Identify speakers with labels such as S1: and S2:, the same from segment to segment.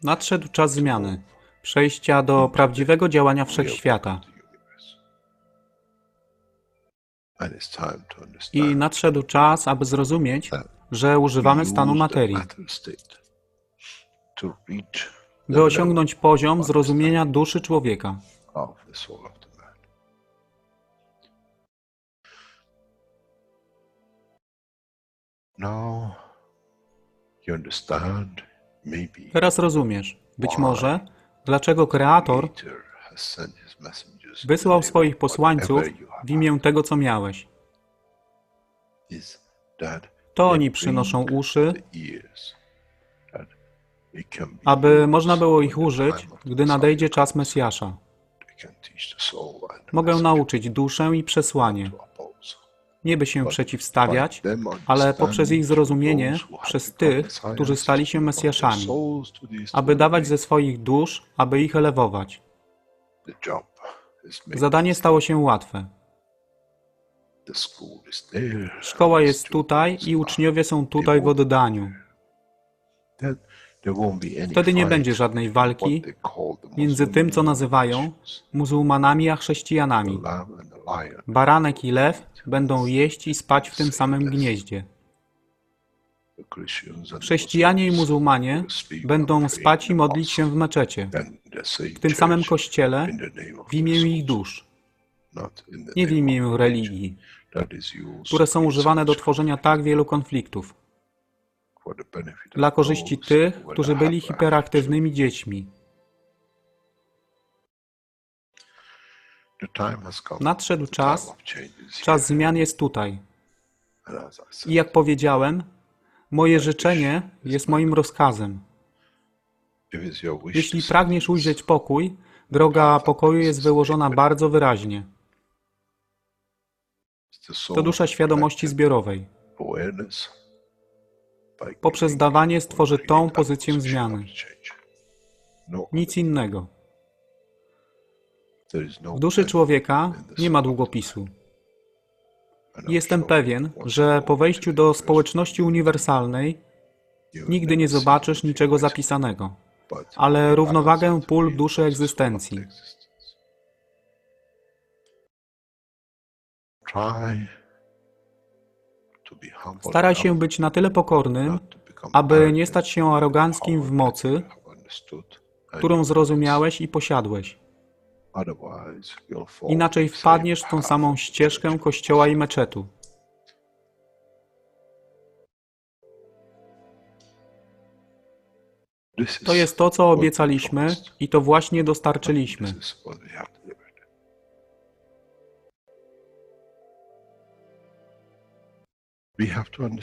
S1: Nadszedł czas zmiany, przejścia do prawdziwego działania wszechświata. I nadszedł czas, aby zrozumieć, że używamy stanu materii, by osiągnąć poziom zrozumienia duszy człowieka. Teraz rozumiesz, być może, dlaczego Kreator wysłał swoich posłańców w imię tego, co miałeś. To oni przynoszą uszy, aby można było ich użyć, gdy nadejdzie czas Mesjasza. Mogę nauczyć duszę i przesłanie. Nie by się przeciwstawiać, ale poprzez ich zrozumienie przez tych, którzy stali się Mesjaszami, aby dawać ze swoich dusz, aby ich elewować. Zadanie stało się łatwe. Szkoła jest tutaj i uczniowie są tutaj w oddaniu. Wtedy nie będzie żadnej walki między tym, co nazywają muzułmanami, a chrześcijanami. Baranek i lew będą jeść i spać w tym samym gnieździe. Chrześcijanie i muzułmanie będą spać i modlić się w meczecie, w tym samym kościele, w imię ich dusz, nie w imię religii, które są używane do tworzenia tak wielu konfliktów, dla korzyści tych, którzy byli hiperaktywnymi dziećmi. Nadszedł czas, czas zmian jest tutaj. I jak powiedziałem, moje życzenie jest moim rozkazem. Jeśli pragniesz ujrzeć pokój, droga pokoju jest wyłożona bardzo wyraźnie. To dusza świadomości zbiorowej. Poprzez dawanie stworzy tą pozycję zmiany. Nic innego. W duszy człowieka nie ma długopisu. Jestem pewien, że po wejściu do społeczności uniwersalnej nigdy nie zobaczysz niczego zapisanego, ale równowagę pól duszy egzystencji. Staraj się być na tyle pokornym, aby nie stać się aroganckim w mocy, którą zrozumiałeś i posiadłeś. Inaczej wpadniesz w tą samą ścieżkę kościoła i meczetu. To jest to, co obiecaliśmy i to właśnie dostarczyliśmy.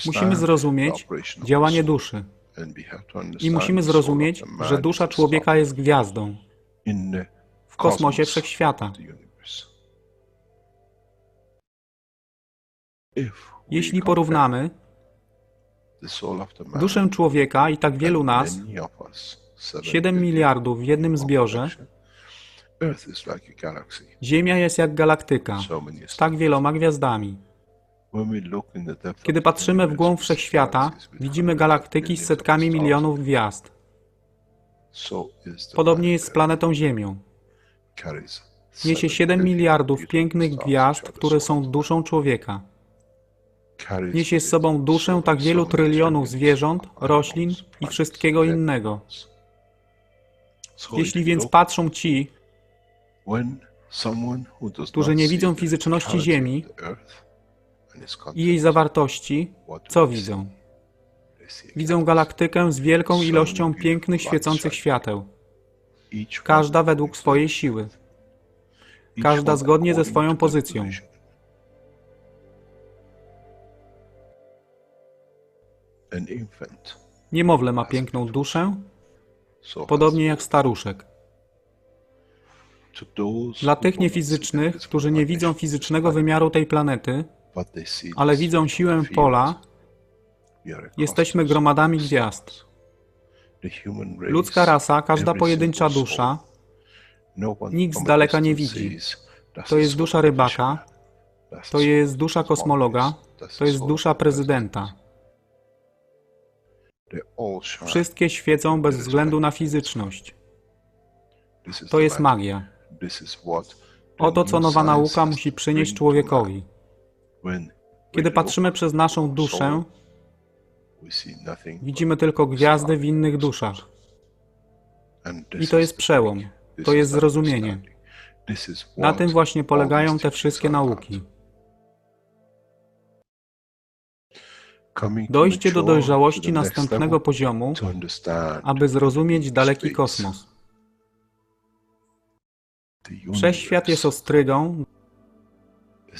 S1: Musimy zrozumieć działanie duszy. I musimy zrozumieć, że dusza człowieka jest gwiazdą w kosmosie wszechświata. Jeśli porównamy duszę człowieka i tak wielu nas, 7 miliardów w jednym zbiorze, Ziemia jest jak galaktyka z tak wieloma gwiazdami. Kiedy patrzymy w głąb wszechświata, widzimy galaktyki z setkami milionów gwiazd. Podobnie jest z planetą Ziemią. Niesie 7 miliardów pięknych gwiazd, które są duszą człowieka. Niesie z sobą duszę tak wielu trylionów zwierząt, roślin i wszystkiego innego. Jeśli więc patrzą ci, którzy nie widzą fizyczności Ziemi i jej zawartości, co widzą? Widzą galaktykę z wielką ilością pięknych, świecących świateł. Każda według swojej siły. Każda zgodnie ze swoją pozycją. Niemowlę ma piękną duszę, podobnie jak staruszek. Dla tych niefizycznych, którzy nie widzą fizycznego wymiaru tej planety, ale widzą siłę pola, jesteśmy gromadami gwiazd. Ludzka rasa, każda pojedyncza dusza, nikt z daleka nie widzi. To jest dusza rybaka, to jest dusza kosmologa, to jest dusza prezydenta. Wszystkie świecą bez względu na fizyczność. To jest magia. Oto co nowa nauka musi przynieść człowiekowi. Kiedy patrzymy przez naszą duszę, widzimy tylko gwiazdy w innych duszach. I to jest przełom, to jest zrozumienie. Na tym właśnie polegają te wszystkie nauki. Dojście do dojrzałości następnego poziomu, aby zrozumieć daleki kosmos. Wszechświat jest ostrygą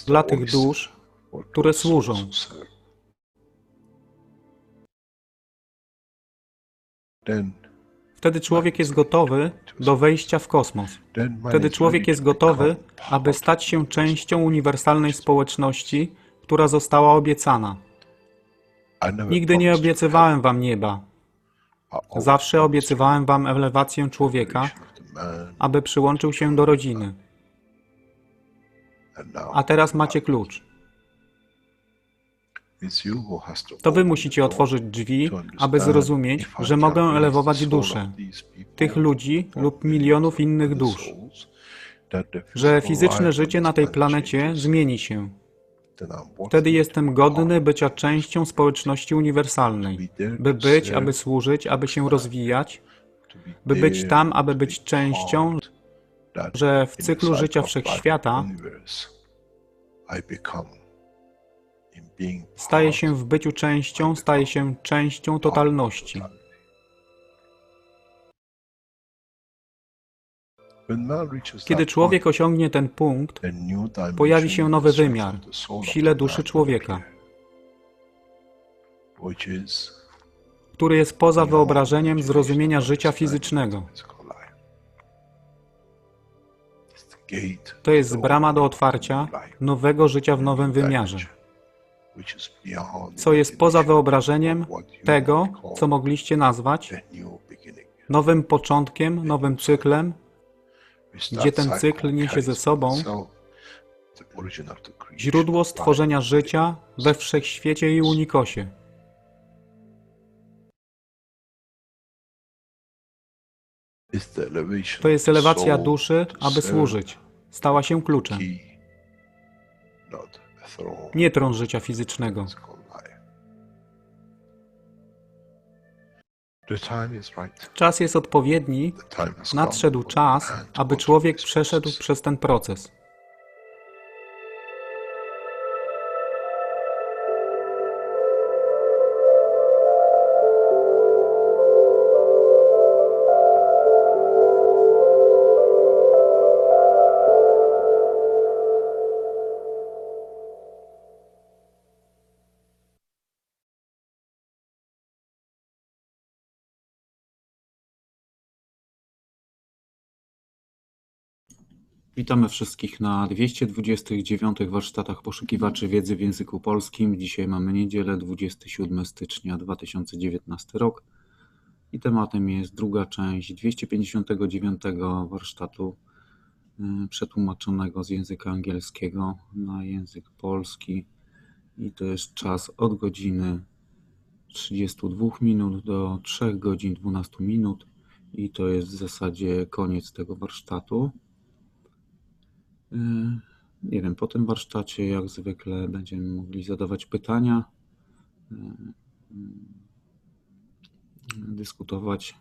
S1: dla tych dusz, które służą. Wtedy człowiek jest gotowy do wejścia w kosmos. Wtedy człowiek jest gotowy, aby stać się częścią uniwersalnej społeczności, która została obiecana. Nigdy nie obiecywałem wam nieba. Zawsze obiecywałem wam elewację człowieka, aby przyłączył się do rodziny. A teraz macie klucz. To wy musicie otworzyć drzwi, aby zrozumieć, że mogę elewować duszę tych ludzi lub milionów innych dusz, że fizyczne życie na tej planecie zmieni się. Wtedy jestem godny bycia częścią społeczności uniwersalnej, by być, aby służyć, aby się rozwijać, by być tam, aby być częścią, że w cyklu życia wszechświata staje się w byciu częścią, staje się częścią totalności. Kiedy człowiek osiągnie ten punkt, pojawi się nowy wymiar w sile duszy człowieka, który jest poza wyobrażeniem zrozumienia życia fizycznego. To jest brama do otwarcia nowego życia w nowym wymiarze, co jest poza wyobrażeniem tego, co mogliście nazwać nowym początkiem, nowym cyklem, gdzie ten cykl niesie ze sobą źródło stworzenia życia we wszechświecie i unikosie. To jest elewacja duszy, aby służyć. Stała się kluczem. Nie tron życia fizycznego. Czas jest odpowiedni, nadszedł czas, aby człowiek przeszedł przez ten proces.
S2: Witamy wszystkich na 229 warsztatach poszukiwaczy wiedzy w języku polskim. Dzisiaj mamy niedzielę, 27 stycznia 2019 rok i tematem jest druga część 259 warsztatu przetłumaczonego z języka angielskiego na język polski i to jest czas od godziny 32 minut do 3 godzin 12 minut i to jest w zasadzie koniec tego warsztatu. Nie wiem, po tym warsztacie jak zwykle będziemy mogli zadawać pytania, dyskutować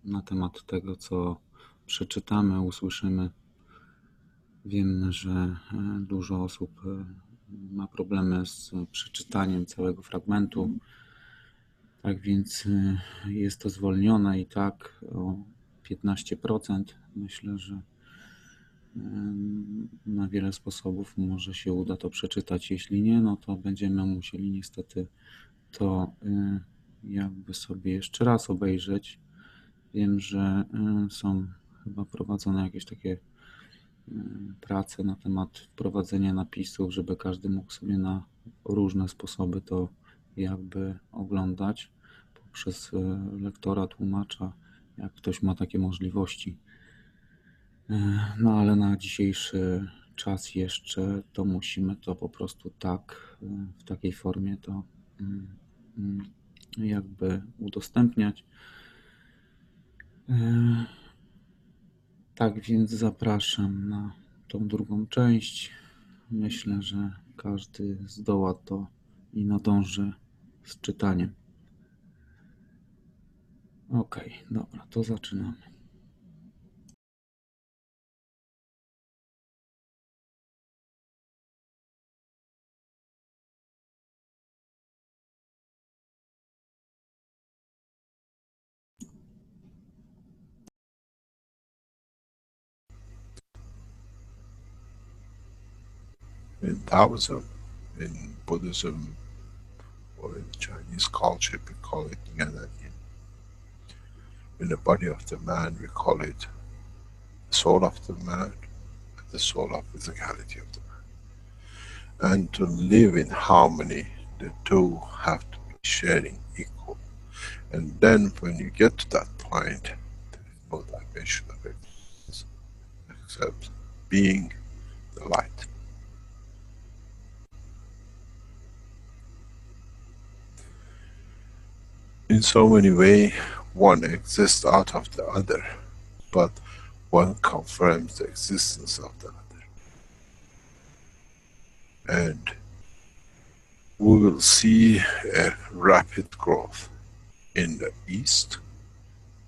S2: na temat tego, co przeczytamy, usłyszymy. Wiem, że dużo osób ma problemy z przeczytaniem całego fragmentu, tak więc jest to zwolnione i tak o 15%. Myślę, że na wiele sposobów może się uda to przeczytać. Jeśli nie, no to będziemy musieli niestety to jakby sobie jeszcze raz obejrzeć. Wiem, że są chyba prowadzone jakieś takie prace na temat wprowadzenia napisów, żeby każdy mógł sobie na różne sposoby to jakby oglądać poprzez lektora, tłumacza, jak ktoś ma takie możliwości. No ale na dzisiejszy czas jeszcze to musimy to po prostu tak, w takiej formie to jakby udostępniać. Tak więc zapraszam na tą drugą część. Myślę, że każdy zdoła to i nadąży z czytaniem. Ok, dobra, to zaczynamy.
S3: In Taoism, in Buddhism, or in Chinese culture, we call it yin and yin. In the body of the man, we call it the soul of the man, and the soul of physicality of the man. And to live in harmony, the two have to be sharing equal. And then when you get to that point, there is no dimension of existence except being the light. In so many ways, one exists out of the other, but one confirms the existence of the other. And we will see a rapid growth in the East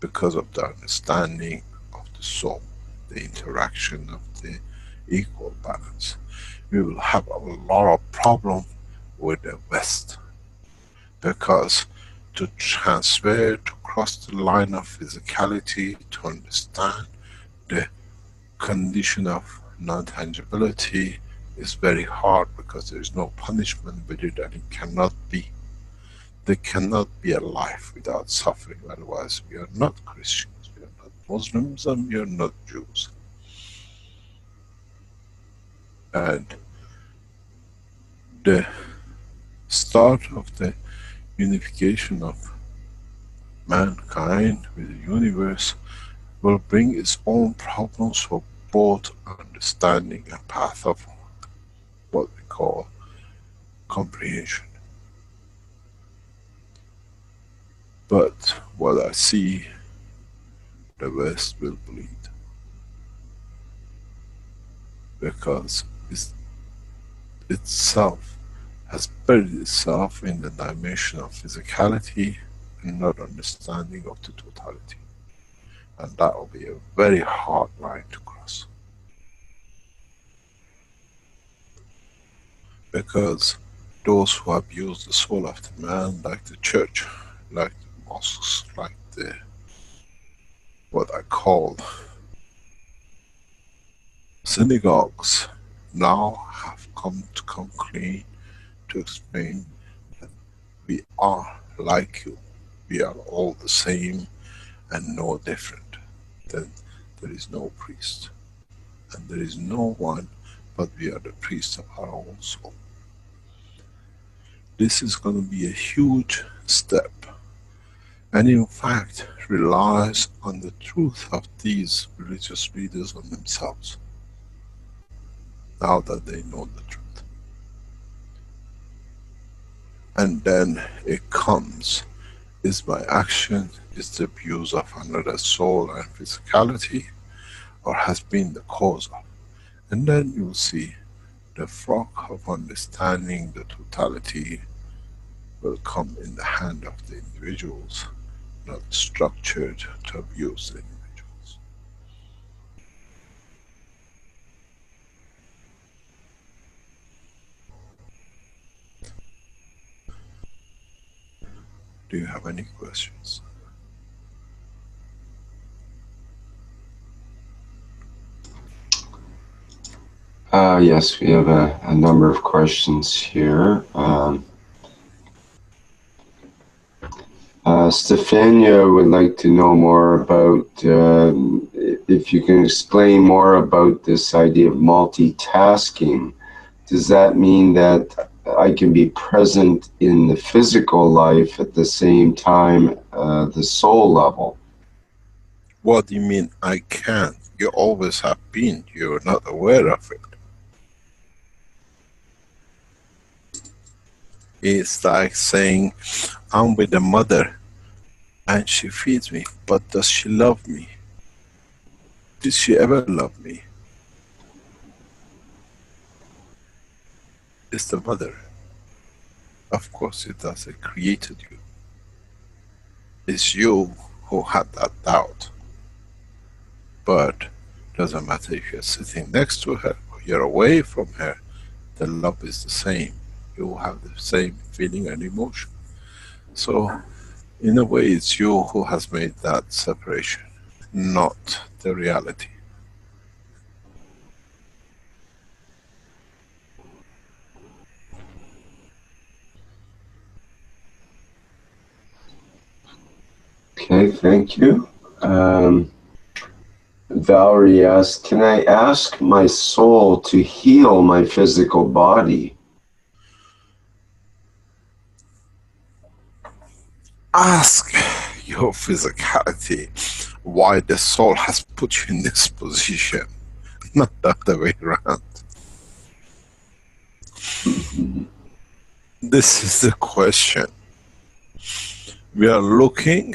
S3: because of the understanding of the soul, the interaction of the equal balance. We will have a lot of problem with the West because to transfer, to cross the line of physicality, to understand the condition of non-tangibility is very hard because there is no punishment with it and it cannot be. There cannot be a life without suffering, otherwise we are not Christians, we are not Muslims, and we are not Jews. And the start of the unification of mankind with the universe will bring its own problems for both understanding and path of what we call comprehension. But what I see, the West will bleed. Because itself has buried itself in the dimension of physicality and not understanding of the totality. And that will be a very hard line to cross. Because those who abuse the soul of the man, like the church, like the mosques, like the, what I call synagogues, now have come clean to explain that we are like you, we are all the same and no different. Then there is no priest and there is no one but we are the priest of our own soul. This is going to be a huge step, and in fact relies on the truth of these religious leaders on themselves, now that they know the truth. And then it comes, is my action, is the abuse of another soul and physicality, or has been the cause of? And then you will see the flock of understanding the totality will come in the hand of the individuals, not structured to abuse the individuals. Do you have any questions?
S4: Yes, we have a number of questions here. Stefania would like to know more about, if you can explain more about this idea of multitasking. Does that mean that I can be present in the physical life at the same time, the soul level?
S3: What do you mean I can't? You always have been, you're not aware of it. It's like saying, I'm with the mother and she feeds me, but does she love me? Did she ever love me? It's the mother. Of course it does, it created you. It's you who had that doubt. But doesn't matter if you're sitting next to her or you're away from her, the love is the same. You will have the same feeling and emotion. So, in a way, it's you who has made that separation, not the reality.
S4: Okay, thank you. Valerie asks, can I ask my soul to heal my physical body?
S3: Ask your physicality why the soul has put you in this position, not the other way around. This is the question. We are looking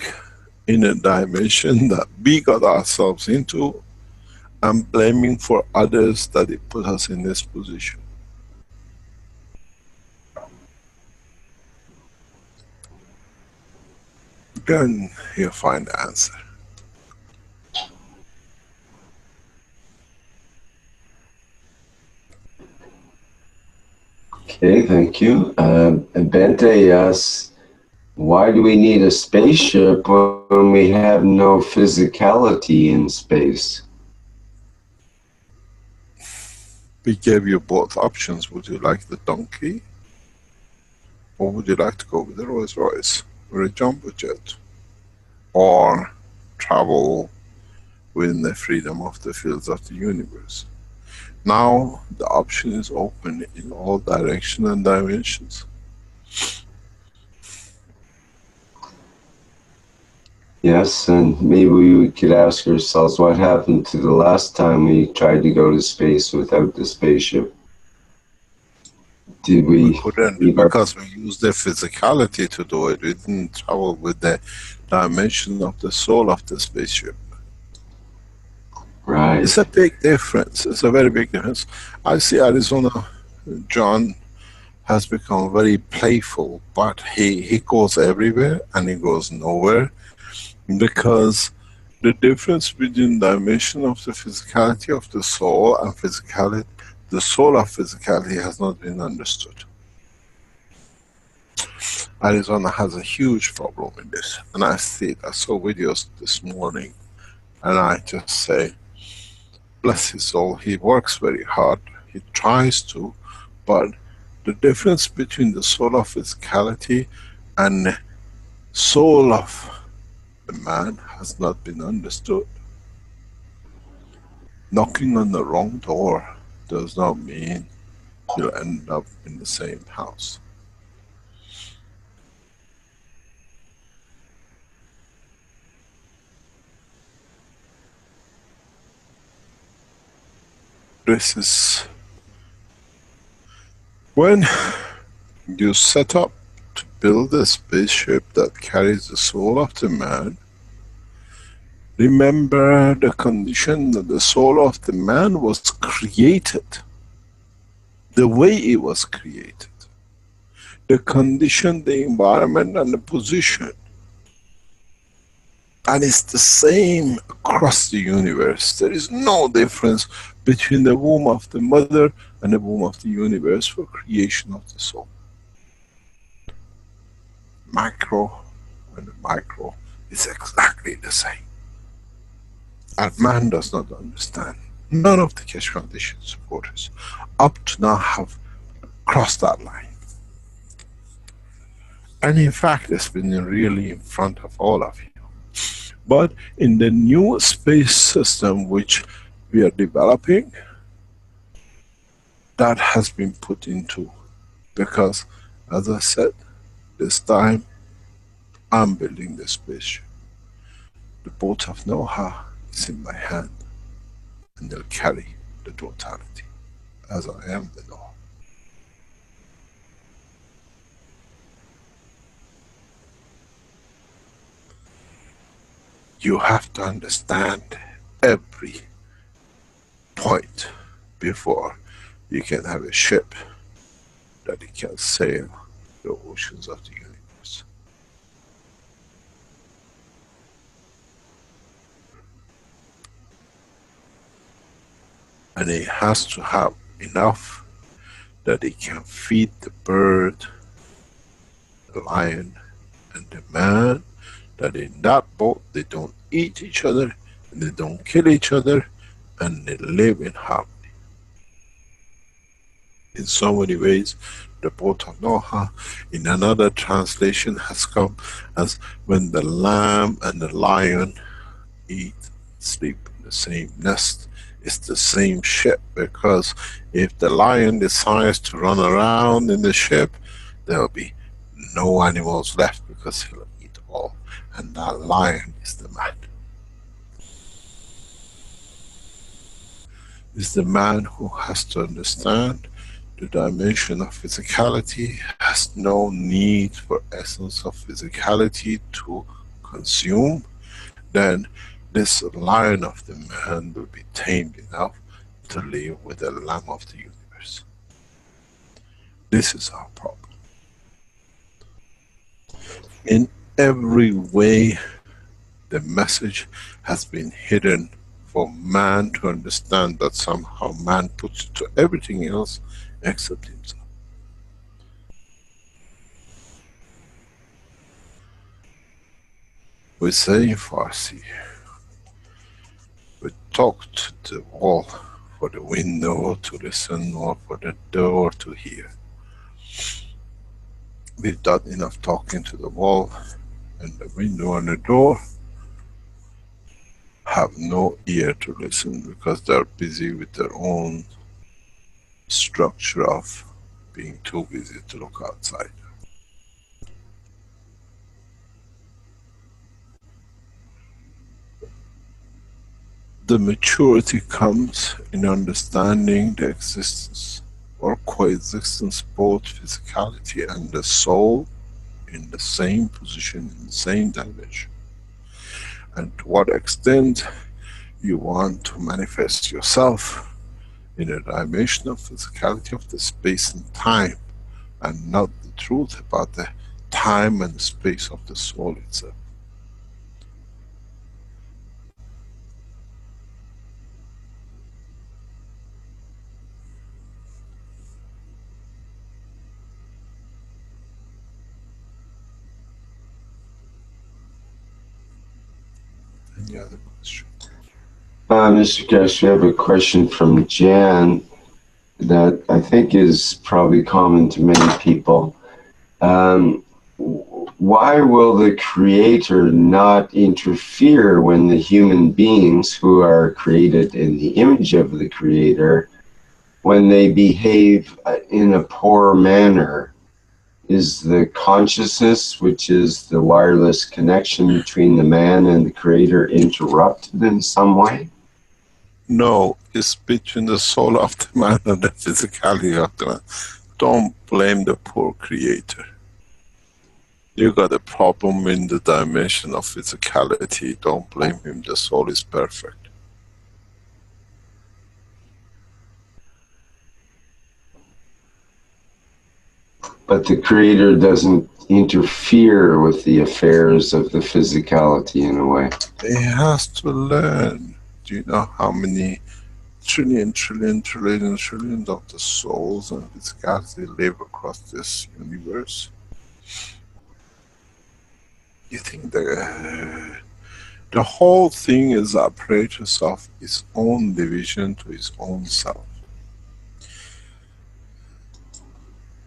S3: in a dimension that we got ourselves into and blaming for others that it put us in this position. Then you'll find the answer.
S4: Okay, thank you. Bente asks, why do we need a spaceship when we have no physicality in space?
S3: We gave you both options. Would you like the donkey? Or would you like to go with the Rolls Royce or a jumbo jet? Or travel within the freedom of the fields of the universe? Now the option is open in all directions and dimensions.
S4: Yes, and maybe we could ask ourselves what happened to the last time we tried to go to space without the spaceship. Did we
S3: couldn't, because we used the physicality to do it. We didn't travel with the dimension of the soul of the spaceship.
S4: Right.
S3: It's a big difference. It's a very big difference. I see Arizona, John has become very playful, but he goes everywhere and he goes nowhere, because the difference between dimension of the physicality of the soul and physicality, the soul of physicality, has not been understood. Arizona has a huge problem in this, and I see it. I saw videos this morning, and I just say, bless his soul, he works very hard, he tries to, but the difference between the soul of physicality and soul of the man has not been understood. Knocking on the wrong door does not mean you'll end up in the same house. This is when you set up to build a spaceship that carries the soul of the man. Remember the condition that the soul of the man was created, the way it was created, the condition, the environment and the position. And it's the same across the universe. There is no difference between the womb of the mother and the womb of the universe for creation of the soul. Macro and the micro is exactly the same. And man does not understand. None of the Keshe Foundation supporters up to now have crossed that line. And in fact, it's been really in front of all of you. But in the new space system which we are developing, that has been put into, because as I said, this time I'm building the spaceship. The boat of know-how is in my hand, and they'll carry the totality, as I am the know. you have to understand every point before you can have a ship that it can sail the oceans of the universe. And it has to have enough that it can feed the bird, the lion, and the man, that in that boat they don't eat each other, and they don't kill each other, and they live in harmony. In so many ways, the boat of Noah, in another translation, has come as when the lamb and the lion eat, sleep in the same nest. It's the same ship, because if the lion decides to run around in the ship, there will be no animals left, because he'll eat all. And that lion is the man. It's the man who has to understand the dimension of physicality, has no need for essence of physicality to consume. Then this lion of the man will be tamed enough to live with the lamb of the universe. This is our problem. In every way, the message has been hidden for man to understand, that somehow man puts it to everything else except himself. We say in Farsi, we talk to the wall for the window to listen, or for the door to hear. We've done enough talking to the wall, and the window and the door have no ear to listen, because they're busy with their own structure of being too busy to look outside. The maturity comes in understanding the existence or coexistence, both physicality and the soul in the same position, in the same dimension. And to what extent you want to manifest yourself in a dimension of physicality of the space and time, and not the truth about the time and space of the soul itself. Any other question?
S4: Mr. Keshe, we have a question from Jan that I think is probably common to many people. Why will the Creator not interfere when the human beings who are created in the image of the Creator, when they behave in a poor manner? Is the consciousness, which is the wireless connection between the man and the Creator, interrupted in some way?
S3: No, it's between the soul of the man and the physicality of the man. Don't blame the poor Creator. You got a problem in the dimension of physicality. Don't blame him. The soul is perfect.
S4: But the Creator doesn't interfere with the affairs of the physicality in a way.
S3: He has to learn. Do you know how many trillions of the souls and physicality live across this universe? You think the whole thing is apparatus of its own division to its own self.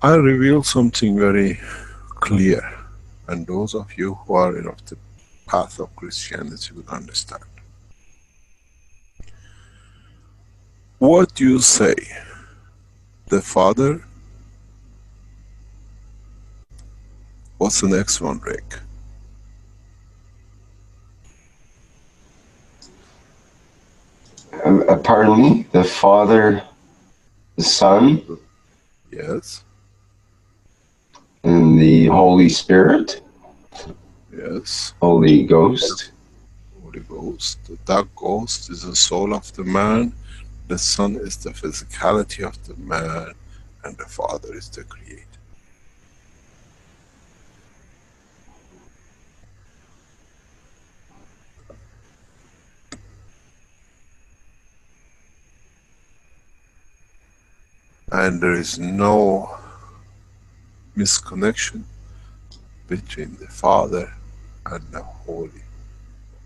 S3: I reveal something very clear, and those of you who are in the path of Christianity will understand. What do you say? The Father? What's the next one, Rick?
S4: Pardon me? The Father, the Son?
S3: Yes.
S4: And the Holy Spirit?
S3: Yes.
S4: Holy Ghost?
S3: Holy Ghost. That ghost is the soul of the man, the son is the physicality of the man, and the father is the creator. And there is no misconnection between the Father and the Holy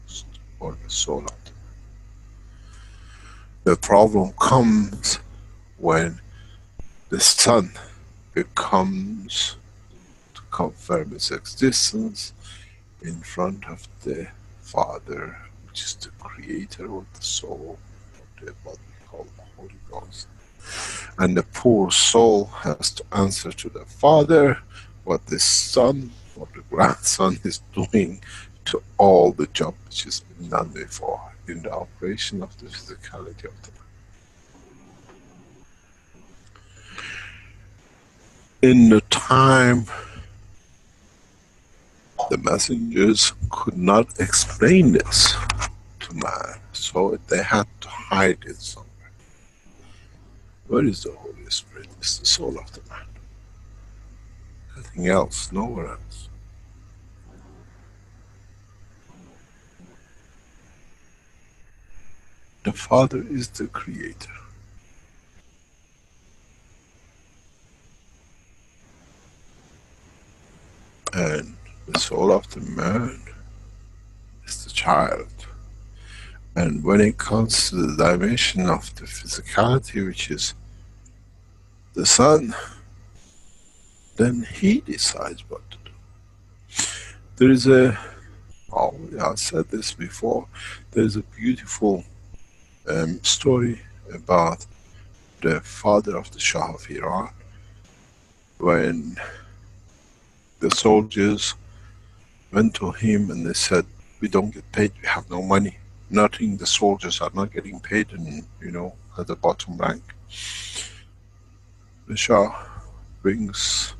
S3: Ghost, or the soul of the man. The problem comes when the Son becomes to confirm its existence in front of the Father, which is the creator of the soul, of the what we call the Holy Ghost. And the poor soul has to answer to the Father what the Son or the grandson is doing to all the job which has been done before in the operation of the physicality of the man. In the time the messengers could not explain this to man, so they had to hide it somewhere. Where is the Holy Spirit? It's the soul of the man. Nothing else, nowhere else. The Father is the creator. And the soul of the man is the child. And when it comes to the dimension of the physicality, which is the Son, then he decides what to do. There is a, oh, I said this before, there is a beautiful story about the father of the Shah of Iran, when the soldiers went to him and they said, we don't get paid, we have no money, nothing, the soldiers are not getting paid, and at the bottom rank. The Shah brings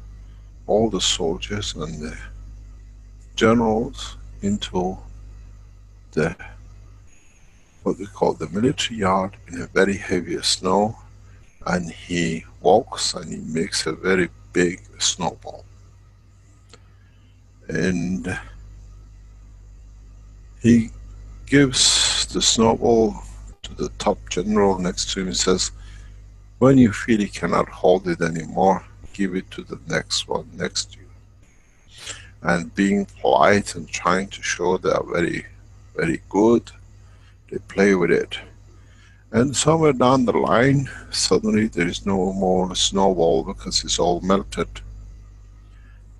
S3: all the soldiers and the generals into the, what we call the military yard, in a very heavy snow, and he walks and he makes a very big snowball. And he gives the snowball to the top general next to him and says, when you feel you cannot hold it anymore, give it to the next one next to you. And being polite and trying to show they are very, very good, they play with it. And somewhere down the line, suddenly there is no more snowball because it's all melted.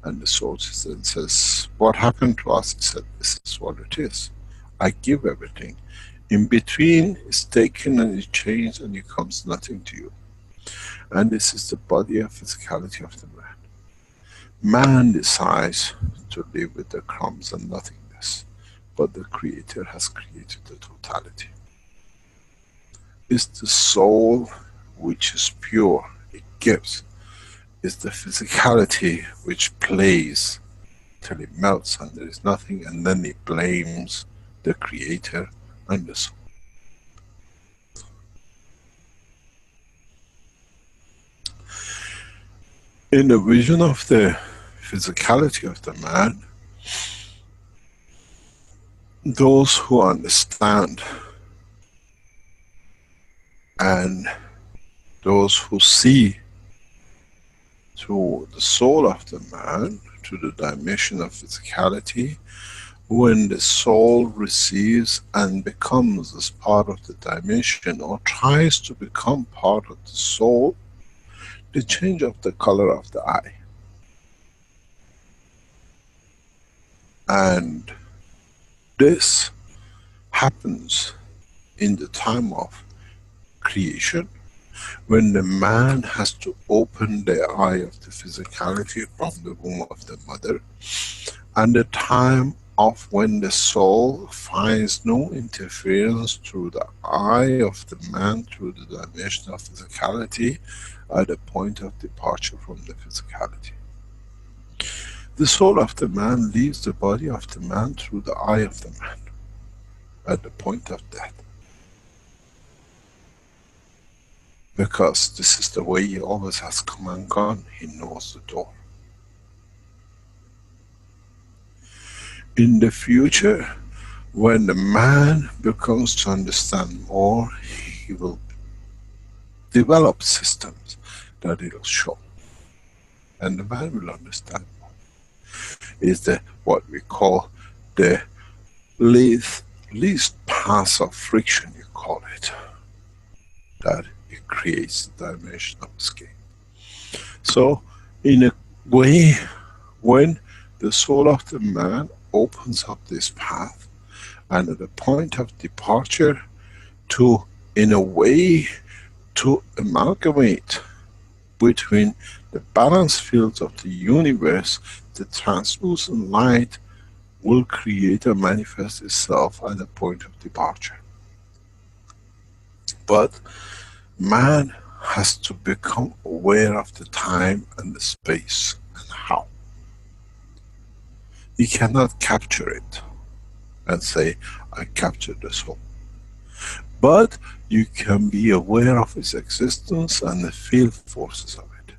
S3: And the soldier then says, what happened to us? He said, this is what it is. I give everything. In between, it's taken and it's changed and it comes nothing to you. And this is the body of physicality of the man. Man decides to live with the crumbs and nothingness, but the Creator has created the totality. It's the soul which is pure, it gives. It's the physicality which plays till it melts and there is nothing, and then it blames the Creator and the soul. In the vision of the physicality of the man, those who understand and those who see through the soul of the man, to the dimension of physicality, when the soul receives and becomes as part of the dimension, or tries to become part of the soul, the change of the color of the eye. And this happens in the time of creation, when the man has to open the eye of the physicality from the womb of the mother, and the time of when the soul finds no interference through the eye of the man, through the dimension of physicality, at the point of departure from the physicality. The soul of the man leaves the body of the man through the eye of the man. at the point of death. Because this is the way he always has come and gone. He knows the door. In the future, when the man becomes to understand more, he will develop systems that he will show. And the man will understand more. Is the what we call the least path of friction, you call it, that it creates the dimensional scale. So in a way, when the soul of the man opens up this path, and at the point of departure, to in a way to amalgamate between the balance fields of the universe, the translucent light will create and manifest itself at the point of departure. But man has to become aware of the time and the space and how. He cannot capture it and say, I captured the soul. But you can be aware of its existence and the field forces of it.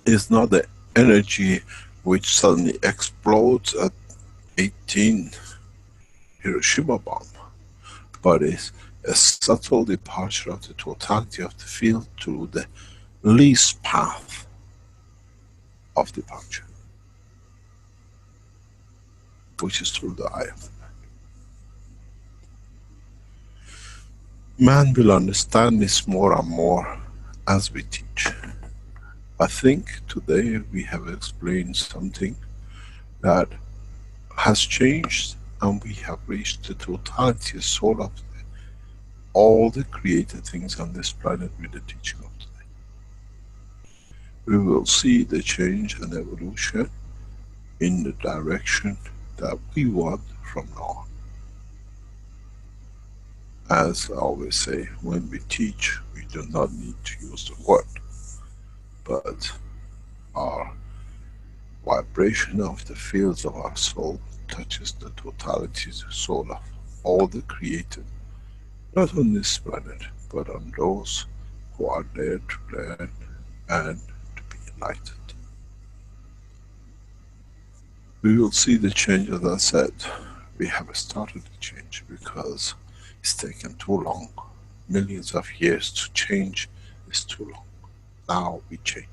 S3: It's not the energy which suddenly explodes at 18 Hiroshima bomb, but it's a subtle departure of the totality of the field through the least path of departure, which is through the eye of the man. Man will understand this more and more as we teach. I think today we have explained something that has changed, and we have reached the totality soul of all the created things on this planet with the teaching of today. We will see the change and evolution in the direction that we want from now on. As I always say, when we teach, we do not need to use the word, but our vibration of the fields of our soul touches the totality, the soul of all the created, not on this planet, but on those who are there to learn and to be enlightened. We will see the change. As I said, we have started the change because it's taken too long. Millions of years to change is too long. Now we change.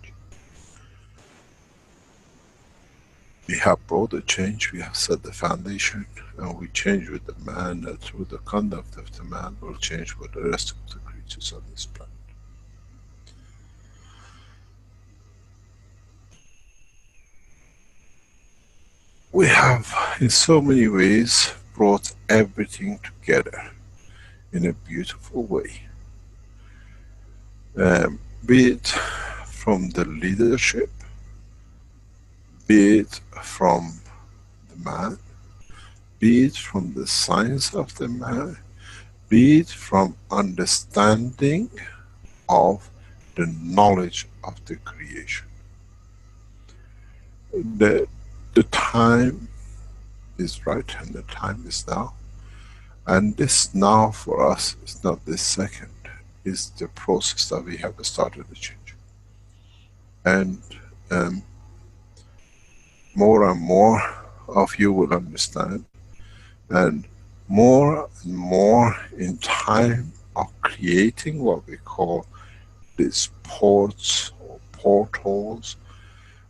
S3: We have brought the change, we have set the foundation, and we change with the man, that through the conduct of the man will change with the rest of the creatures on this planet. We have, in so many ways, brought everything together in a beautiful way. Be it from the leadership, be it from the man, be it from the science of the man, be it from understanding of the knowledge of the creation. The time is right, and the time is now. And this now for us is not this second, it's the process that we have started to change. And more and more of you will understand, and more in time of creating what we call these ports or portals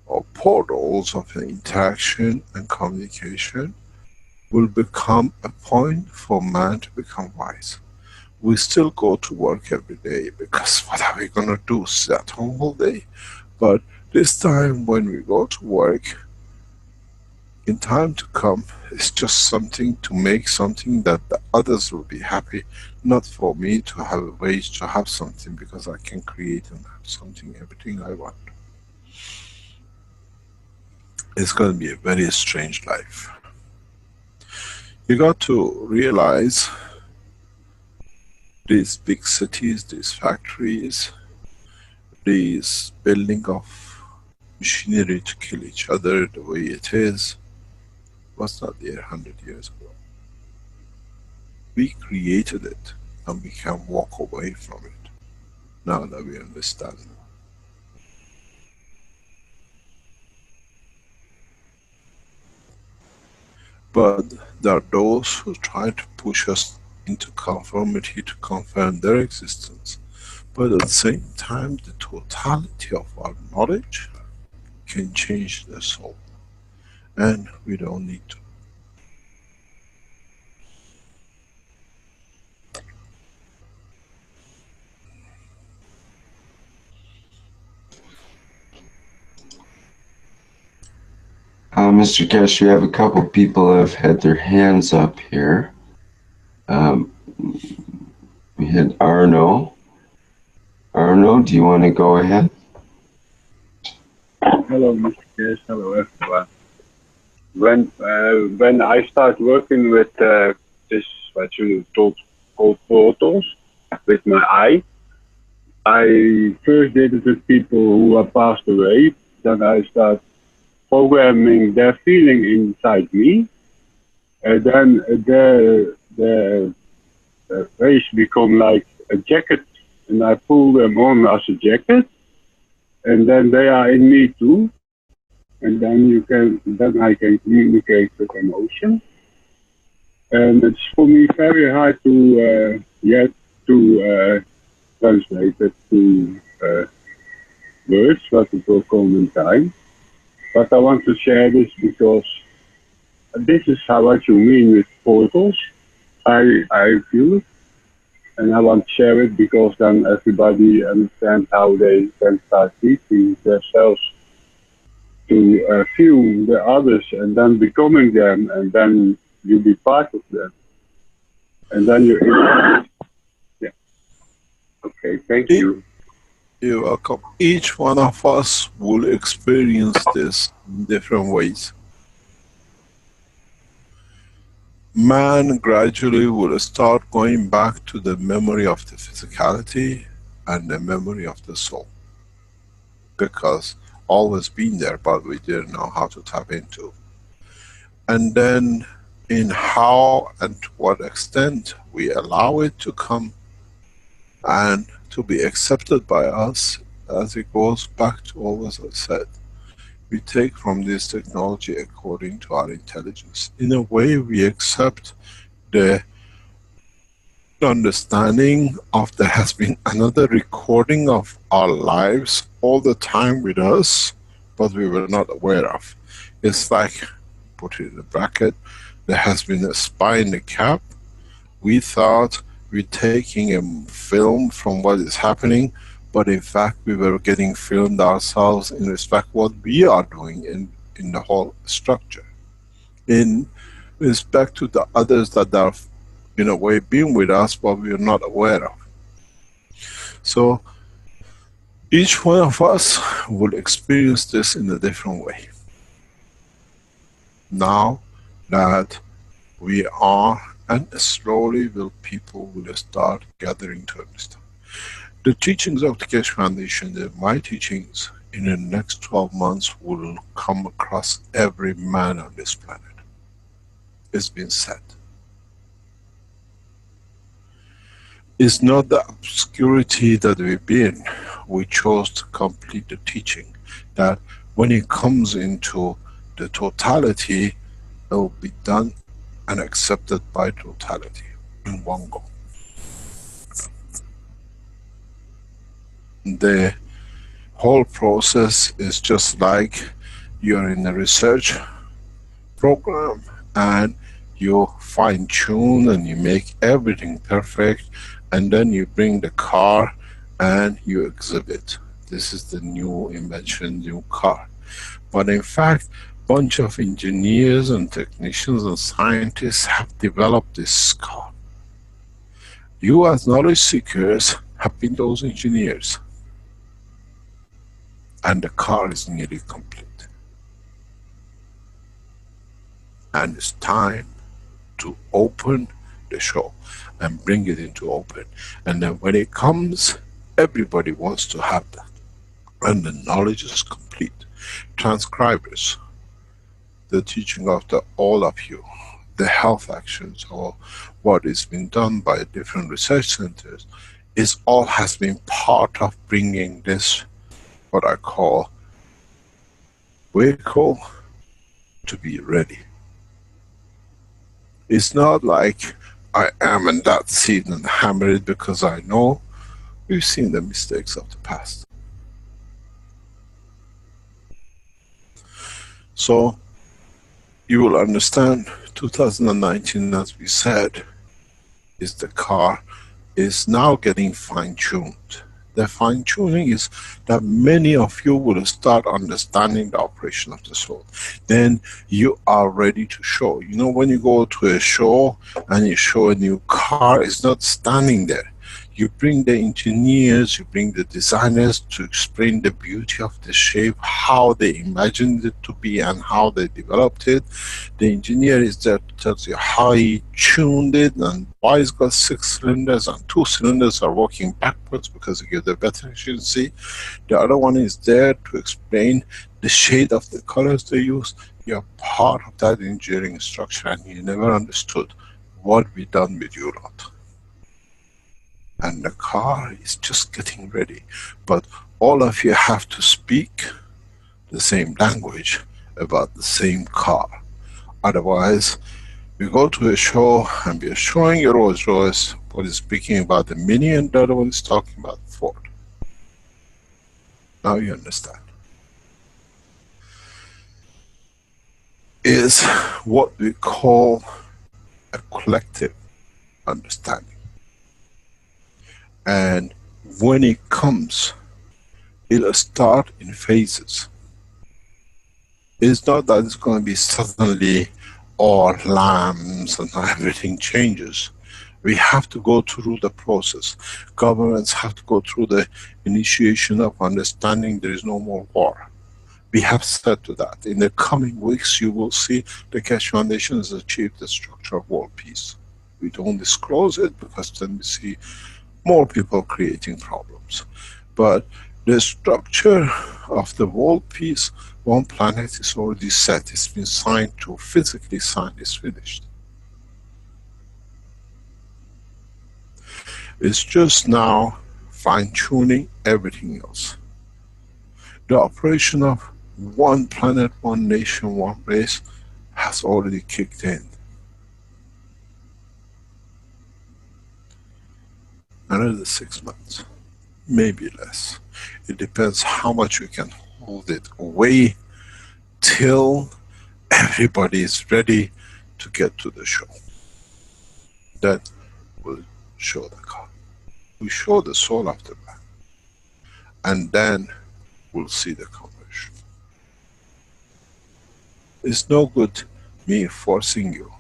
S3: or portals of interaction and communication will become a point for man to become wise. We still go to work every day because what are we going to do? Sit at home all day? But this time when we go to work, in time to come, it's just something to make something that the others will be happy, not for me to have a wage to have something, because I can create and have something, everything I want. It's going to be a very strange life. You got to realize these big cities, these factories, these building of machinery to kill each other the way it is, was not there 100 years ago. We created it, and we can walk away from it now that we understand. But there are those who try to push us into conformity to confirm their existence. But at the same time, the totality of our knowledge can change the soul. And we don't need to.
S4: Mr. Keshe, we have a couple people that have had their hands up here. We had Arno. Arno, do you want to go ahead?
S5: Hello, Mr. Keshe. Hello, everyone. When I start working with this, what you call portals, with my eye, I first did it with people who are passed away. Then I start programming their feeling inside me, and then the face become like a jacket, and I pull them on as a jacket, and then they are in me too, and then I can communicate with emotion, and it's for me very hard to translate it to words, but it will come in time. But I want to share this because this is what you mean with portals. I feel it, and I want to share it because then everybody understands how they can start teaching themselves to feel the others and then becoming them, and then you be part of them. And then you yeah. Okay, thank you.
S3: You're welcome. Each one of us will experience this in different ways. Man gradually will start going back to the memory of the physicality and the memory of the soul. Because always been there, but we didn't know how to tap into. And then in how and to what extent we allow it to come and to be accepted by us, as it goes back to all as I said. We take from this technology according to our intelligence. In a way, we accept the understanding of there has been another recording of our lives all the time with us, but we were not aware of. It's like, put it in a bracket, there has been a spy in the cap. We thought we're taking a film from what is happening, but in fact we were getting filmed ourselves in respect what we are doing in the whole structure. In respect to the others that are in a way being with us, but we are not aware of. So each one of us will experience this in a different way. Now that we are, and slowly people will start gathering to understand. The teachings of the Keshe Foundation, my teachings, in the next 12 months will come across every man on this planet. It's been said. It's not the obscurity that we've been. We chose to complete the teaching, that when it comes into the totality, it will be done and accepted by totality in one go. The whole process is just like you're in a research program and you fine tune and you make everything perfect, and then you bring the car and you exhibit. This is the new invention, new car. But in fact, bunch of engineers and technicians and scientists have developed this car. You as knowledge seekers have been those engineers. And the car is nearly complete. And it's time to open the show and bring it into open. And then when it comes, everybody wants to have that. And the knowledge is complete. Transcribers, the teaching of all of you, the health actions or what is being done by different research centers, is all has been part of bringing this, what I call, vehicle to be ready. It's not like I am in that seat and hammer it because I know. We've seen the mistakes of the past. So you will understand 2019, as we said, is the car is now getting fine-tuned. The fine-tuning is that many of you will start understanding the operation of the soul. Then you are ready to show. You know, when you go to a show and you show a new car, it's not standing there. You bring the engineers, you bring the designers to explain the beauty of the shape, how they imagined it to be and how they developed it. The engineer is there to tell you how he tuned it and why it's got 6 cylinders and 2 cylinders are working backwards because it gives a better efficiency. The other one is there to explain the shade of the colors they use. You're part of that engineering structure and you never understood what we done with you lot. And the car is just getting ready. But all of you have to speak the same language about the same car. Otherwise, we go to a show and we are showing a Rolls Royce, one is speaking about the Mini and the other one is talking about Ford. Now you understand. Is what we call a collective understanding. And when it comes, it'll start in phases. It's not that it's going to be suddenly all lamps and everything changes. We have to go through the process. Governments have to go through the initiation of understanding there is no more war. We have said to that. In the coming weeks you will see the Keshe Foundation has achieved the structure of world peace. We don't disclose it because then we see more people creating problems. But the structure of the world peace, one planet is already set. It's been signed to, physically signed, it's finished. It's just now fine-tuning everything else. The operation of one planet, one nation, one race has already kicked in. Another 6 months, maybe less. It depends how much we can hold it away till everybody is ready to get to the show. Then we'll show the car. We show the soul of the man. And then we'll see the conversion. It's no good me forcing you.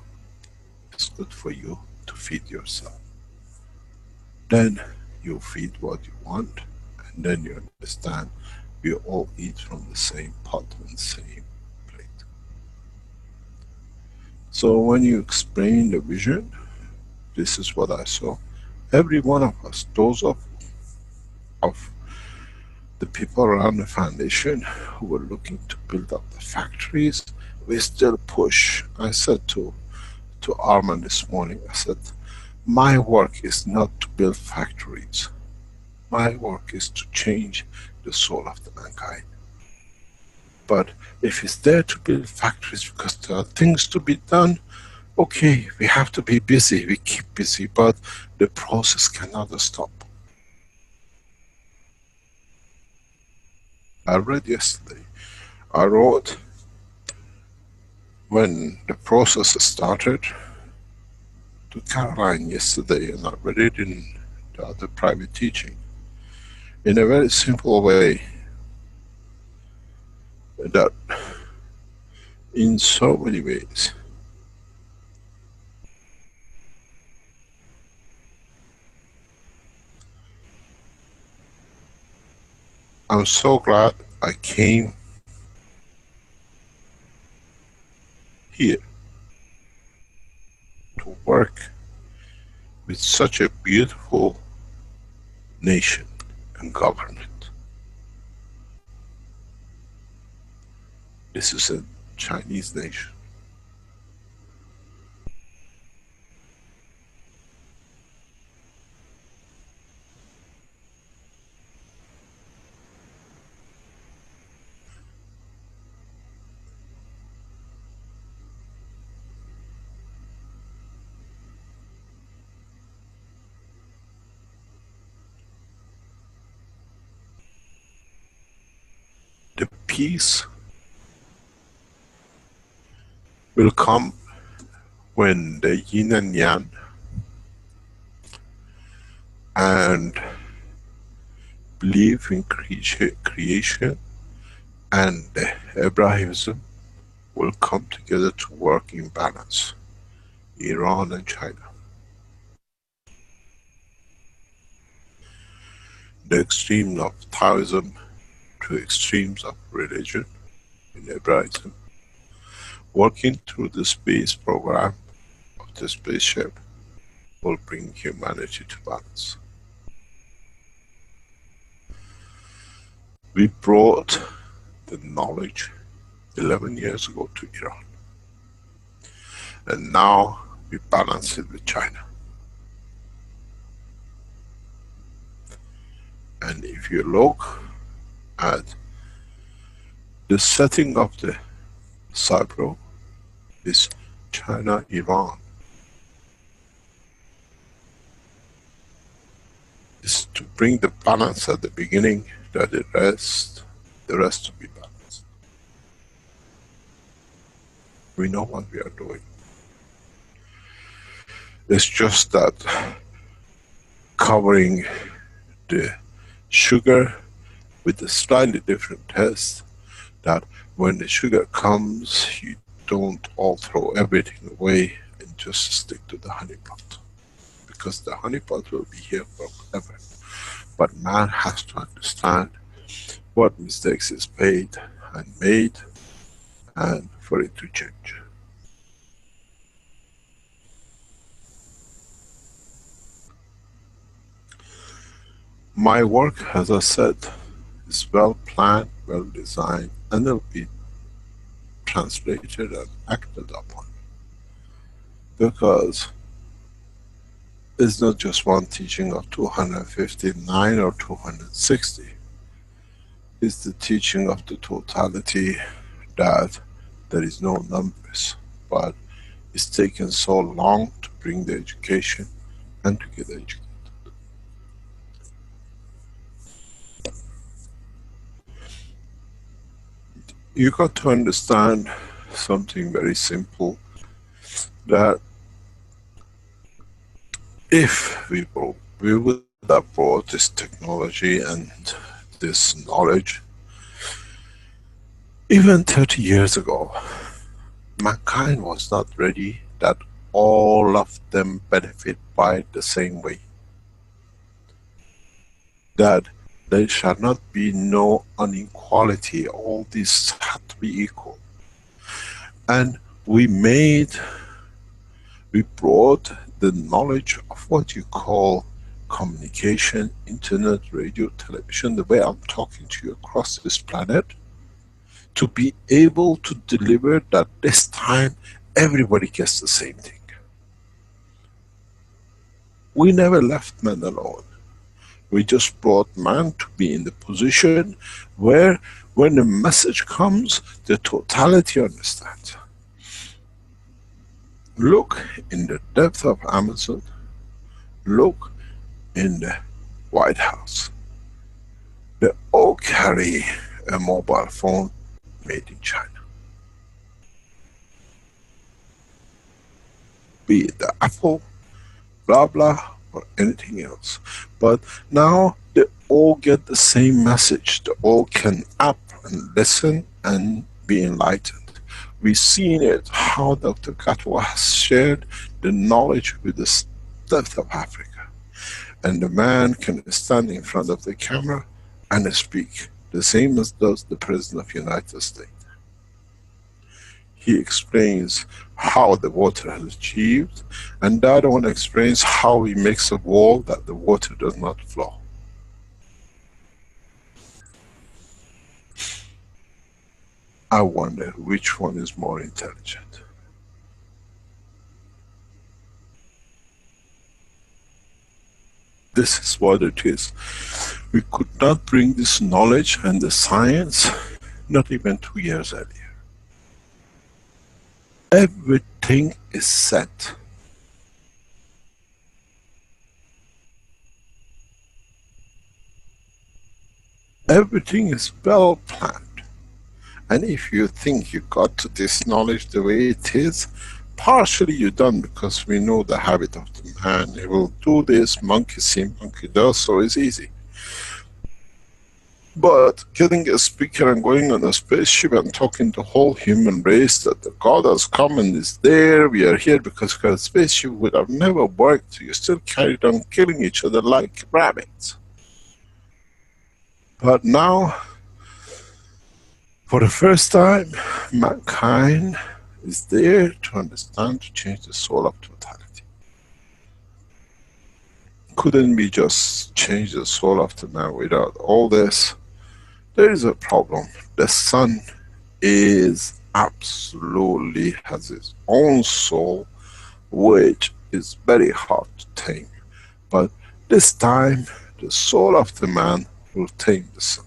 S3: It's good for you to feed yourself. Then you feed what you want, and then you understand we all eat from the same pot and same plate. So when you explain the vision, this is what I saw. Every one of us, those of the people around the foundation who were looking to build up the factories, we still push. I said to Arman this morning, I said, my work is not to build factories. My work is to change the soul of the mankind. But if it's there to build factories because there are things to be done, okay, we have to be busy, we keep busy, but the process cannot stop. I read yesterday, I wrote, when the process started, to Caroline yesterday, and I read it in the other private teaching, in a very simple way, that in so many ways, I'm so glad I came here to work with such a beautiful nation and government. This is a Chinese nation. The peace will come when the yin and yang and belief in creation and the Abrahism will come together to work in balance. Iran and China. The extreme of Taoism to extremes of religion in Abrahism, working through the space program of the spaceship will bring humanity to balance. We brought the knowledge 11 years ago to Iran, and now we balance it with China. And if you look at the setting of the cycle, is China, Iran. Is to bring the balance at the beginning, that the rest to be balanced. We know what we are doing. It's just that covering the sugar with a slightly different test, that when the sugar comes, you don't all throw everything away and just stick to the honey pot. Because the honey pot will be here forever. But man has to understand what mistakes is made, and for it to change. My work, as I said, is well planned, well designed, and it'll be translated and acted upon. Because it's not just one teaching of 259 or 260. It's the teaching of the totality, that there is no numbers, but it's taken so long to bring the education and to get educated. You got to understand something very simple, that if we would have brought this technology and this knowledge even 30 years ago, mankind was not ready that all of them benefit by it the same way. That there shall not be no inequality, all these have to be equal. And we brought the knowledge of what you call communication, internet, radio, television, the way I'm talking to you across this planet, to be able to deliver that this time everybody gets the same thing. We never left man alone. We just brought man to be in the position where when the message comes, the totality understands. Look in the depth of Amazon, look in the White House. They all carry a mobile phone made in China. Be it the Apple, blah blah, or anything else. But now they all get the same message. They all can up and listen and be enlightened. We've seen it, how Dr. Katwa has shared the knowledge with the depth of Africa. And the man can stand in front of the camera and speak, the same as does the President of the United States. He explains how the water has achieved, and the other one explains how he makes a wall that the water does not flow. I wonder which one is more intelligent. This is what it is. We could not bring this knowledge and the science, not even 2 years earlier. Everything is set. Everything is well planned. And if you think you got to this knowledge the way it is, partially you're done, because we know the habit of the man. He will do this, monkey see, monkey does, so it's easy. But getting a speaker and going on a spaceship and talking to the whole human race that the God has come and is there, we are here because we got a spaceship, would have never worked. You still carried on killing each other like rabbits. But now, for the first time, mankind is there to understand, to change the soul of totality. Couldn't we just change the soul of the man without all this? There is a problem. The sun is absolutely, has its own soul, which is very hard to tame. But this time, the soul of the man will tame the sun.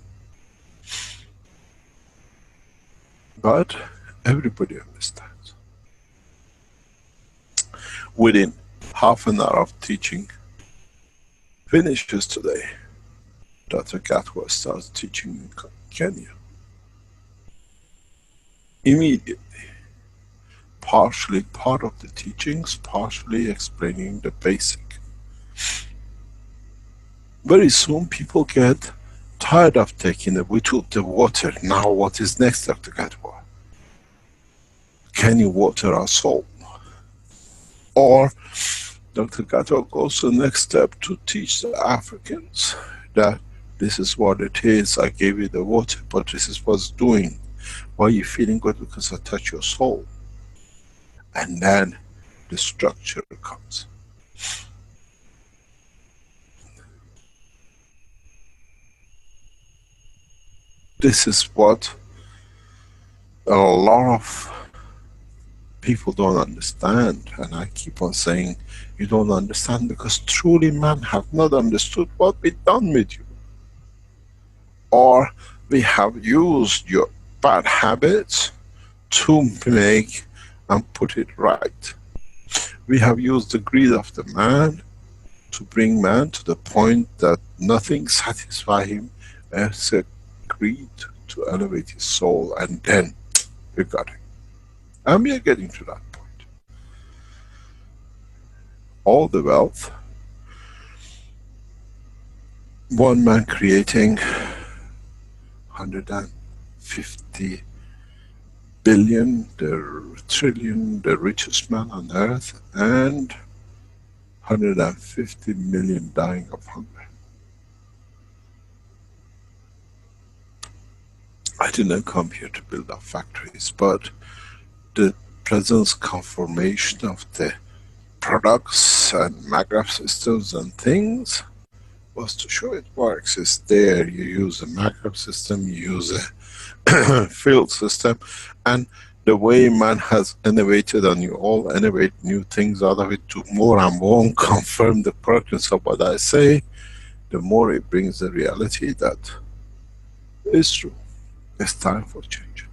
S3: But everybody understands. Within half an hour of teaching, finishes today, Dr. Gatwa starts teaching in Kenya. Immediately, partially part of the teachings, partially explaining the basic. Very soon people get tired of taking it. We took the water, now what is next, Dr. Gatwa? Can you water our soul? Or Dr. Gatwa goes to the next step to teach the Africans that this is what it is, I gave you the water, but this is what's doing. Why are you feeling good? Because I touch your soul. And then the structure comes. This is what a lot of people don't understand, and I keep on saying, you don't understand because truly man have not understood what we've done with you. Or we have used your bad habits to make and put it right. We have used the greed of the man to bring man to the point that nothing satisfies him except greed to elevate his soul, and then we got him. And we are getting to that point. All the wealth, one man creating 150 billion, the trillion, the richest man on earth, and 150 million dying of hunger. I didn't come here to build up factories, but the presence confirmation of the products and maggraph systems and things was to show it works. It's there. You use a maggraph system, you use a field system, and the way man has innovated, and you all innovate new things out of it to more and more confirm the correctness of what I say, the more it brings the reality that it's true. It's time for change.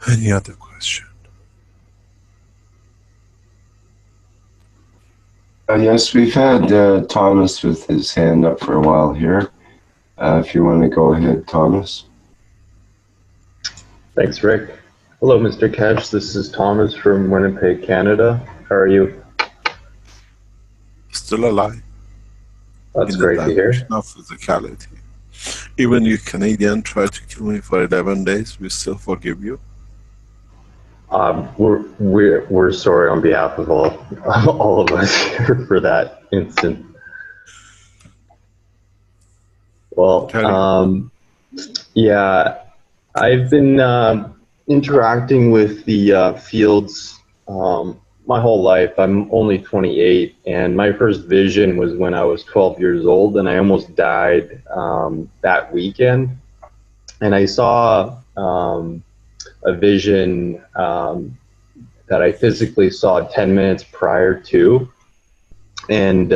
S3: Any other question?
S4: Yes, we've had Thomas with his hand up for a while here. If you want to go ahead, Thomas.
S6: Thanks, Rick. Hello, Mr. Keshe. This is Thomas from Winnipeg, Canada. How are you?
S3: Still alive.
S6: That's great to hear.
S3: Of physicality. Even you Canadian tried to kill me for 11 days, we still forgive you.
S6: We're sorry on behalf of all of us here for that instant. Well, Yeah, I've been interacting with the fields my whole life. I'm only 28, and my first vision was when I was 12 years old, and I almost died that weekend. And I saw a vision that I physically saw 10 minutes prior to. And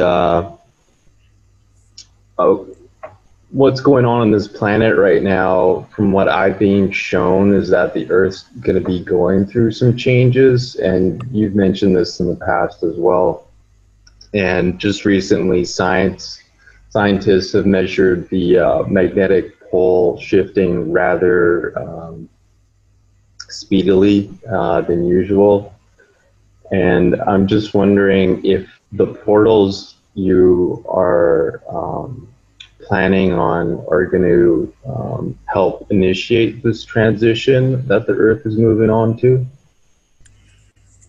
S6: what's going on this planet right now, from what I've been shown, is that the Earth's going to be going through some changes. And you've mentioned this in the past as well. And just recently, scientists have measured the magnetic pole shifting rather speedily than usual. And I'm just wondering if the portals you are planning on are going to help initiate this transition that the Earth is moving on to?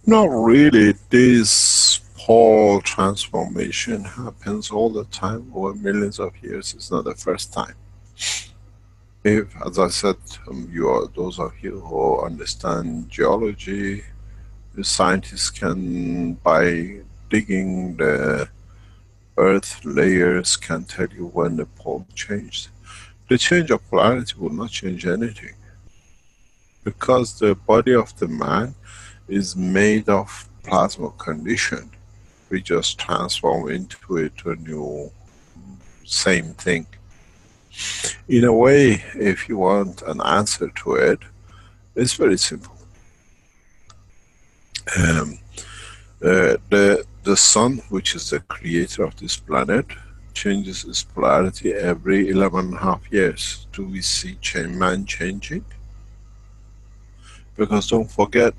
S3: Not really. This pole transformation happens all the time over millions of years. It's not the first time. If, as I said, those of you who understand geology, the scientists can, by digging the Earth layers, can tell you when the pole changed. The change of polarity will not change anything, because the body of the man is made of plasma condition. We just transform into it a new same thing. In a way, if you want an answer to it, it's very simple. The sun, which is the creator of this planet, changes its polarity every 11.5 years. Do we see man changing? Because don't forget,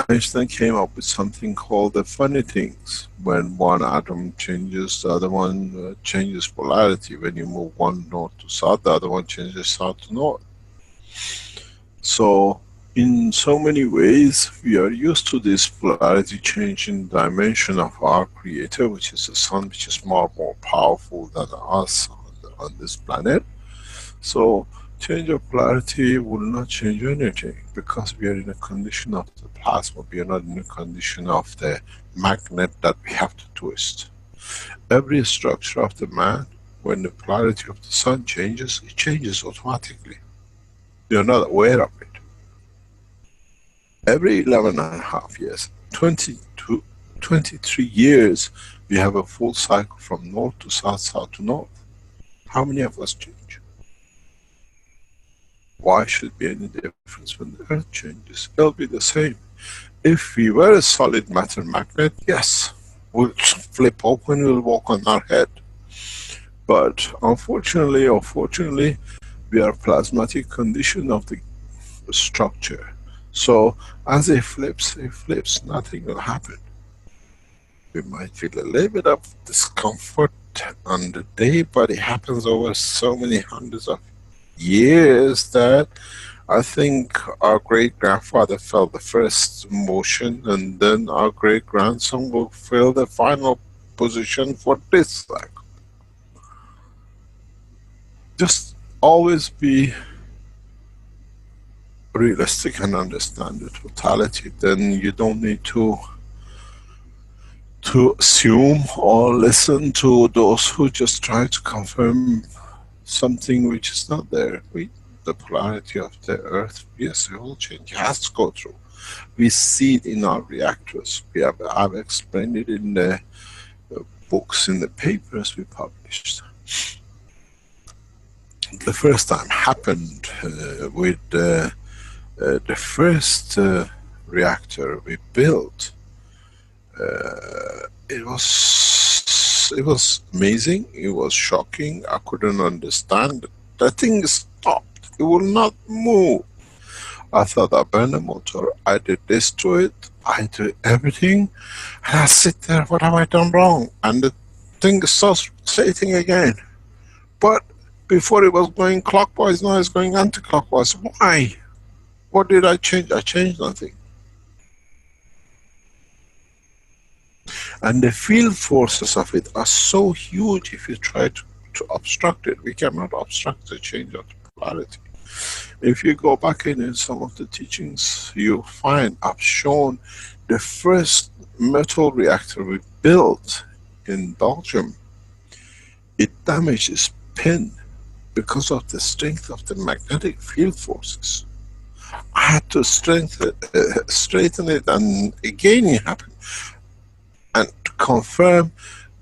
S3: Einstein came up with something called the funny things. When one atom changes, the other one changes polarity. When you move one north to south, the other one changes south to north. So, in so many ways, we are used to this polarity changing dimension of our creator, which is the sun, which is more powerful than us on this planet. So, change of polarity will not change anything, because we are in a condition of the plasma. We are not in a condition of the magnet that we have to twist. Every structure of the man, when the polarity of the sun changes, it changes automatically. You are not aware of it. Every 11.5 years, 23 years, we have a full cycle from north to south, south to north. How many of us change? Why should it be any difference when the Earth changes? It'll be the same. If we were a solid matter magnet, yes, we'll flip open, we'll walk on our head. But unfortunately or fortunately, we are plasmatic condition of the structure. So as it flips, nothing will happen. We might feel a little bit of discomfort on the day, but it happens over so many hundreds of years that I think our great-grandfather felt the first motion, and then our great-grandson will feel the final position for this cycle. Just always be realistic and understand the totality. Then you don't need to assume or listen to those who just try to confirm something which is not there. The polarity of the Earth, yes, it will change. It has to go through. We see it in our reactors. I've explained it in the books, in the papers we published. The first time happened with the first reactor we built. It was amazing. It was shocking. I couldn't understand. The thing stopped. It will not move. I thought I burned the motor. I did this to it. I did everything. And I sit there. What have I done wrong? And the thing starts rotating again. But before it was going clockwise, now it's going anti-clockwise. Why? What did I change? I changed nothing. And the field forces of it are so huge. If you try to obstruct it, we cannot obstruct the change of the polarity. If you go back in some of the teachings, you find I've shown the first metal reactor we built in Belgium. It damaged its pin because of the strength of the magnetic field forces. I had to straighten it, and again it happened. And to confirm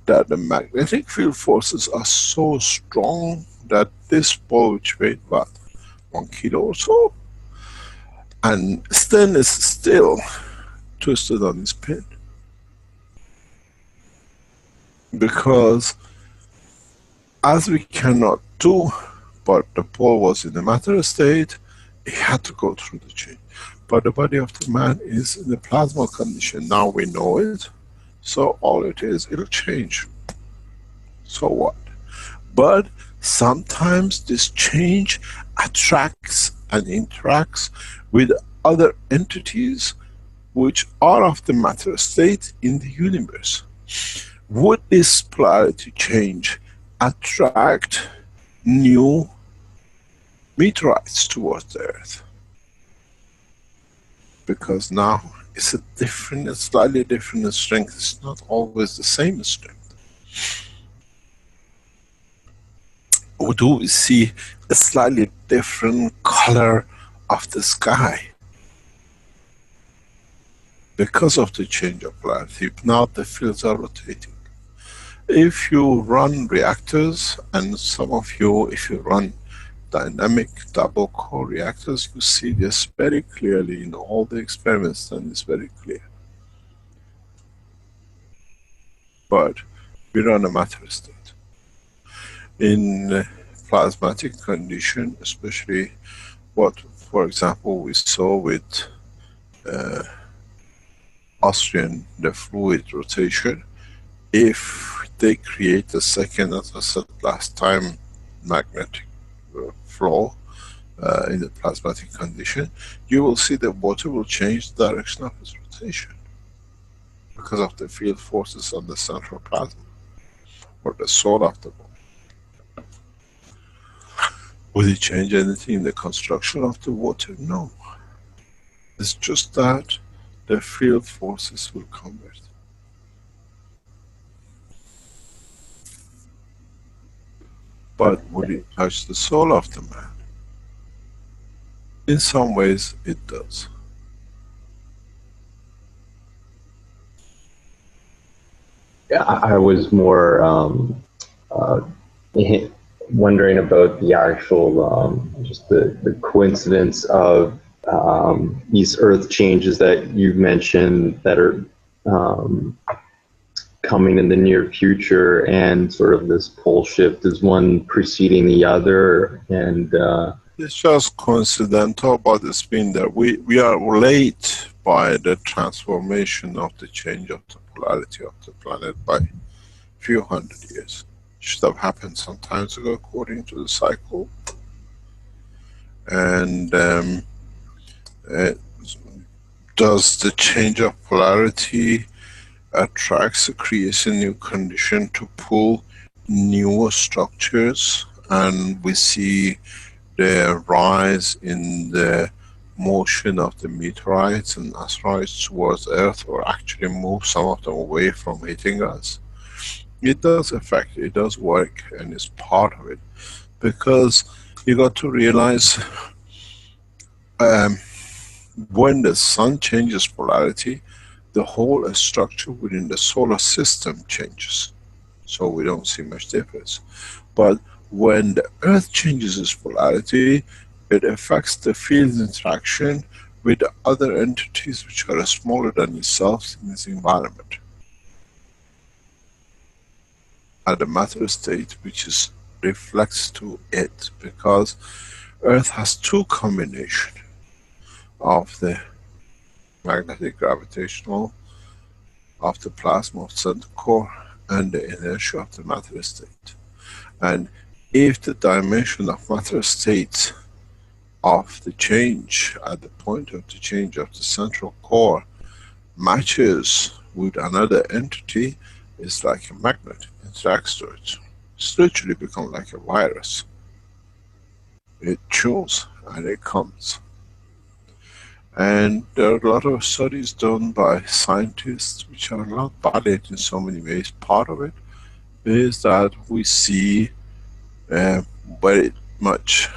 S3: that the magnetic field forces are so strong that this ball, which weighed about 1 kilo or so, and stainless steel twisted on its pin. Because as we cannot do, but the ball was in the matter state, it had to go through the change. But the body of the man is in the plasma condition. Now we know it, so all it is, it'll change. So what? But sometimes this change attracts and interacts with other entities which are of the matter state in the universe. Would this polarity change attract new meteorites towards the Earth? Because now it's a different, a slightly different strength. It's not always the same strength. Or do we see a slightly different color of the sky? Because of the change of polarity, now the fields are rotating. If you run reactors, and some of you, if you run dynamic double core reactors, you see this very clearly in all the experiments, and it's very clear. But we run a matter state. In plasmatic condition, especially what, for example, we saw with Austrian, the fluid rotation, if they create a second, as I said last time, magnetic flow in the plasmatic condition, you will see the water will change the direction of its rotation because of the field forces on the central plasma or the soul of the ball. Will it change anything in the construction of the water? No. It's just that the field forces will convert. But would it touch the soul of the man? In some ways it does.
S6: Yeah, I was more wondering about the actual, just the coincidence of these earth changes that you've mentioned that are coming in the near future, and sort of this pole shift, is one preceding the other, and
S3: it's just coincidental, but it's been there. We are late by the transformation of the change of the polarity of the planet by a few hundred years. It should have happened some time ago according to the cycle. And does the change of polarity attracts, creates a new condition to pull newer structures, and we see the rise in the motion of the meteorites and asteroids towards Earth, or actually move some of them away from hitting us. It does affect, it does work, and it's part of it. Because you got to realize when the sun changes polarity, the whole structure within the solar system changes. So we don't see much difference. But when the Earth changes its polarity, it affects the field interaction with the other entities which are smaller than itself in its environment. At the matter state, which is reflects to it, because Earth has two combinations of the magnetic gravitational of the plasma of center core and the inertia of the matter state. And if the dimension of matter state of the change at the point of the change of the central core matches with another entity, it's like a magnet, it interacts to it. It's literally become like a virus. It chooses and it comes. And there are a lot of studies done by scientists which are not valid in so many ways. Part of it is that we see very much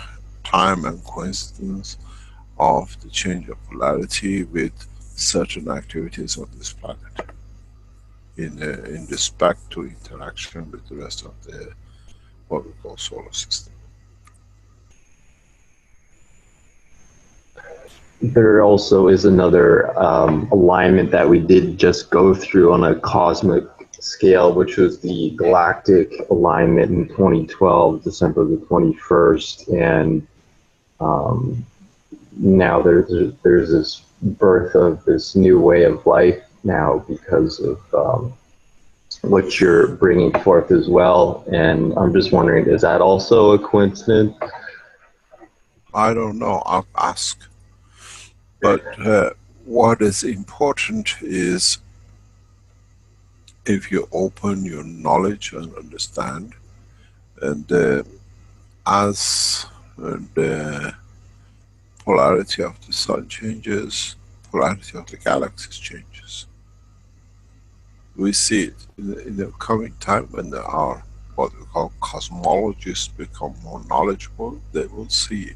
S3: time and coincidence of the change of polarity with certain activities on this planet in respect to interaction with the rest of the what we call solar system.
S6: There also is another alignment that we did just go through on a cosmic scale, which was the galactic alignment in 2012, December the 21st, and now there's this birth of this new way of life now because of what you're bringing forth as well. And I'm just wondering, is that also a coincidence?
S3: I don't know, I'll ask. But what is important is if you open your knowledge and understand, and as the polarity of the sun changes, polarity of the galaxies changes. We see it in the coming time when there are what we call cosmologists become more knowledgeable, they will see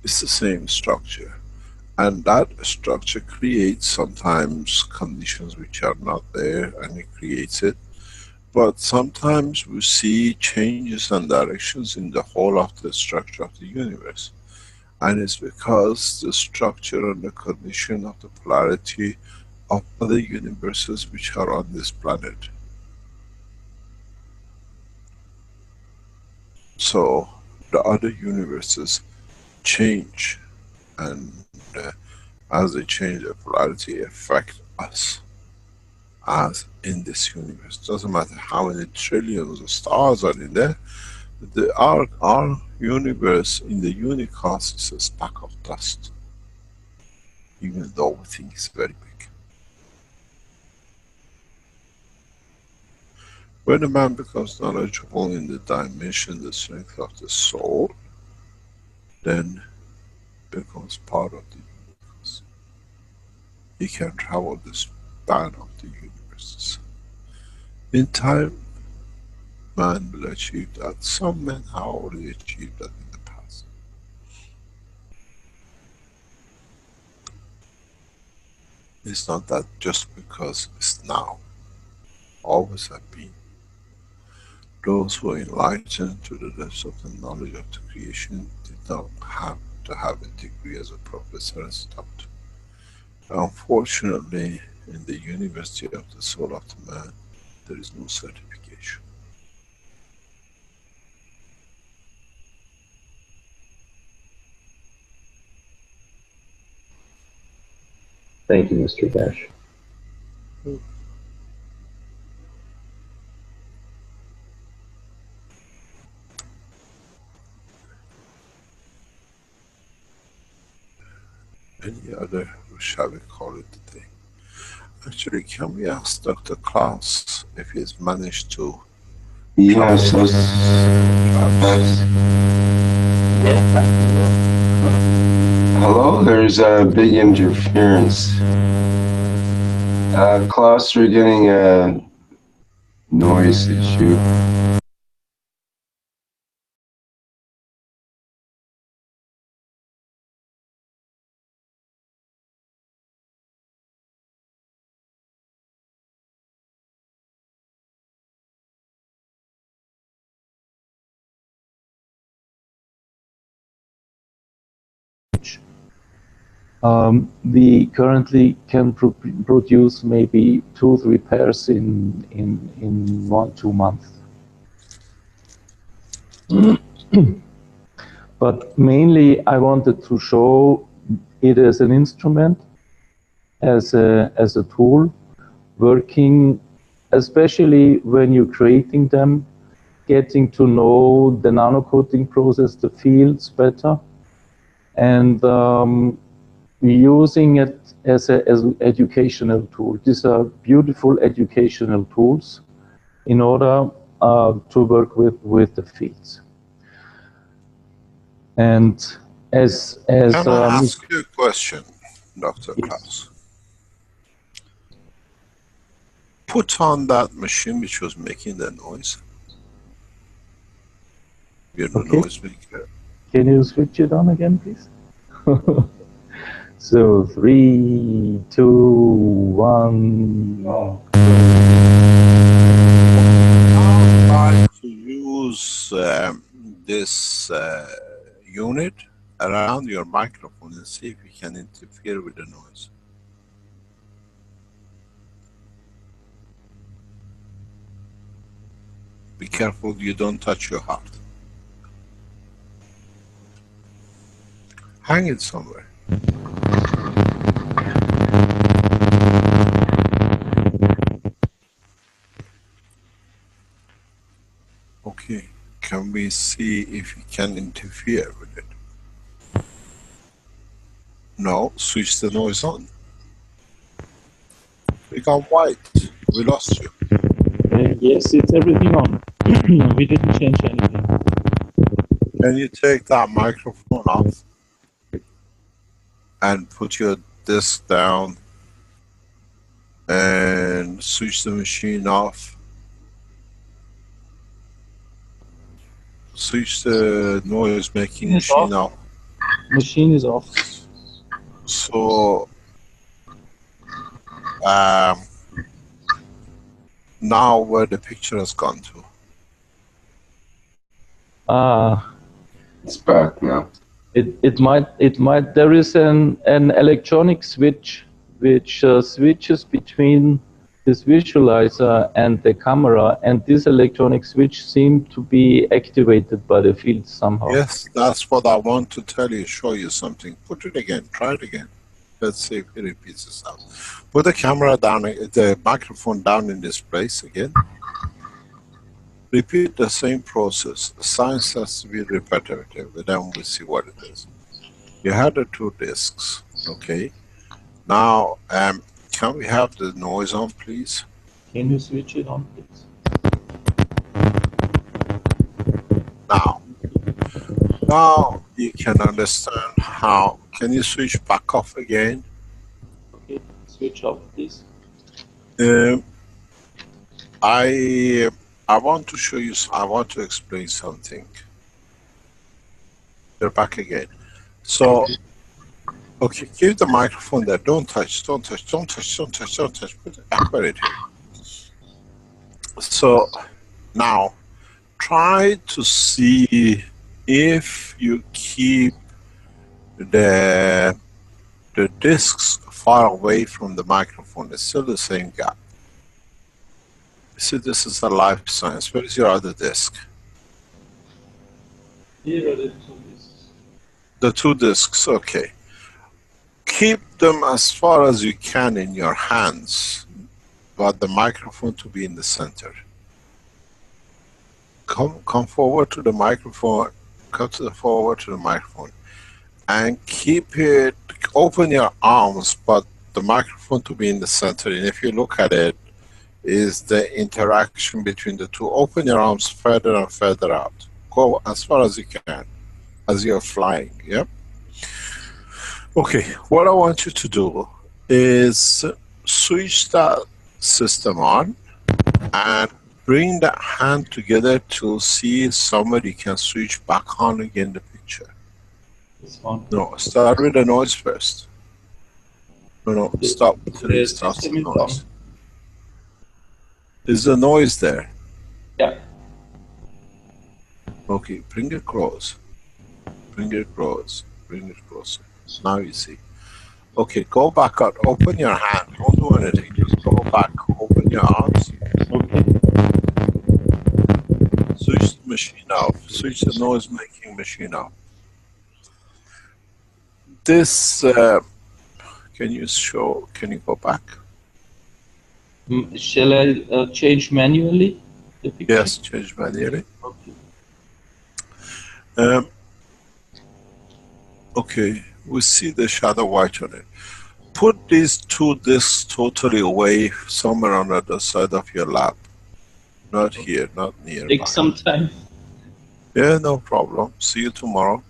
S3: it's the same structure. And that structure creates sometimes conditions which are not there, and it creates it. But sometimes we see changes and directions in the whole of the structure of the universe. And it's because the structure and the condition of the polarity of other universes which are on this planet. So the other universes change, and as they change their polarity, affect us as in this universe. Doesn't matter how many trillions of stars are in there, our universe in the unicosmos is a speck of dust, even though we think it's very big. When a man becomes knowledgeable in the dimension, the strength of the soul, then becomes part of the universe. He can travel the span of the universes. In time, man will achieve that. Some men have already achieved that in the past. It's not that just because it's now, always have been. Those who are enlightened to the depths of the knowledge of the creation did not have to have a degree as a professor and stopped. Unfortunately, in the University of the Soul of the Man, there is no certification.
S6: Thank you, Mr. Keshe.
S3: Any other, shall we call it a day? Actually, can we ask Dr. Klaus if he's managed to...
S4: Yes. Hello, there's a big interference. Klaus, we're getting a noise issue.
S2: We currently can produce maybe 2-3 pairs in 1-2 months. But mainly I wanted to show it as an instrument, as a tool, working especially when you're creating them, getting to know the nano-coating process, the fields better, and using it as an educational tool. These are beautiful educational tools in order to work with the fields. And as
S3: Can I ask you a question, Dr. Klaus? Put on that machine which was making the noise. You're the noise maker.
S2: Can you switch it on again, please? So 3, 2, 1.
S3: Try to use this unit around your microphone and see if you can interfere with the noise. Be careful you don't touch your heart. Hang it somewhere. Okay, can we see if you can interfere with it? No, switch the noise on. We got white. We lost you.
S2: Yes, it's everything on. We didn't change anything.
S3: Can you take that microphone off and put your disk down and switch the machine off? Switch the noise making machine off.
S2: Machine is off.
S3: So now where the picture has gone to?
S4: It's back now.
S2: It might. There is an electronic switch which switches between this visualizer and the camera, and this electronic switch seemed to be activated by the field somehow.
S3: Yes, that's what I want to tell you, show you something. Put it again, try it again. Let's see if it repeats itself. Put the camera down, the microphone down in this place again. Repeat the same process. Science has to be repetitive, but then we'll see what it is. You had the two discs, okay? Now, can we have the noise on, please?
S2: Can you switch it on, please?
S3: Now you can understand how. Can you switch back off again?
S2: Okay, switch off, please.
S3: I want to show you. I want to explain something. You're back again. So, okay, keep the microphone there. Don't touch. Don't touch. Don't touch. Don't touch. Don't touch. Put it back where it is. So now, try to see if you keep the discs far away from the microphone. It's still the same gap. See, this is a life science. Where is your other disc?
S2: Here are the two discs.
S3: The two discs, okay. Keep them as far as you can in your hands, but the microphone to be in the center. Come forward to the microphone, forward to the microphone, and keep it, open your arms, but the microphone to be in the center. And if you look at it, is the interaction between the two. Open your arms further and further out. Go as far as you can, as you're flying, yeah? Okay, what I want you to do is switch that system on and bring that hand together to see if somebody can switch back on again the picture.
S2: This one.
S3: No, start with the noise first. No, stop. Start the noise. Is the noise there?
S2: Yeah.
S3: Okay, bring it close. Bring it close. Bring it closer. Now you see. Okay, go back out. Open your hand. Don't do anything. Just go back. Open your arms.
S2: Okay.
S3: Switch the machine off. Switch the noise-making machine off. This, can you go back?
S2: Shall I change manually the picture?
S3: Yes, change manually.
S2: Okay.
S3: Okay, we see the shadow white on it. Put these two discs totally away somewhere on the other side of your lap. Not here, not nearby.
S2: Take some time.
S3: Yeah, no problem. See you tomorrow.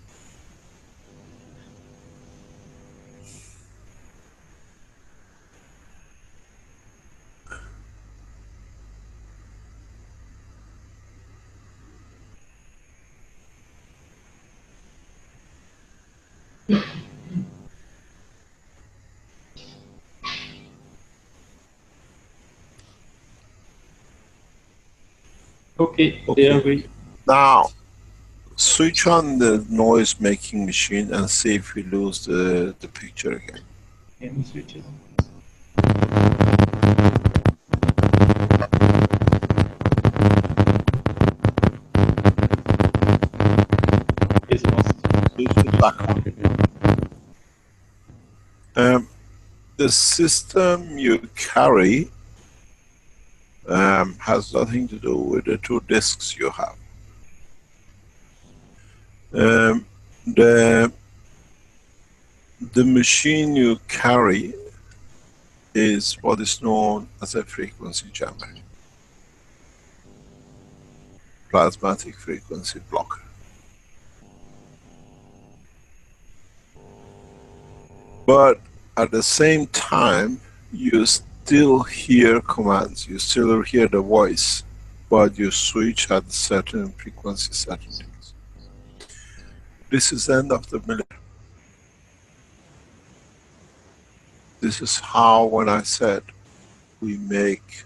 S6: Okay, there we.
S3: Now, switch on the noise making machine and see if we lose the picture again.
S6: Can we switch it? It's lost.
S3: Switch it back on. The system you carry has nothing to do with the two disks you have. The machine you carry is what is known as a frequency jammer, plasmatic frequency blocker. But at the same time, you still hear commands, you still hear the voice, but you switch at certain frequency settings. This is the end of the middle. This is how, when I said we make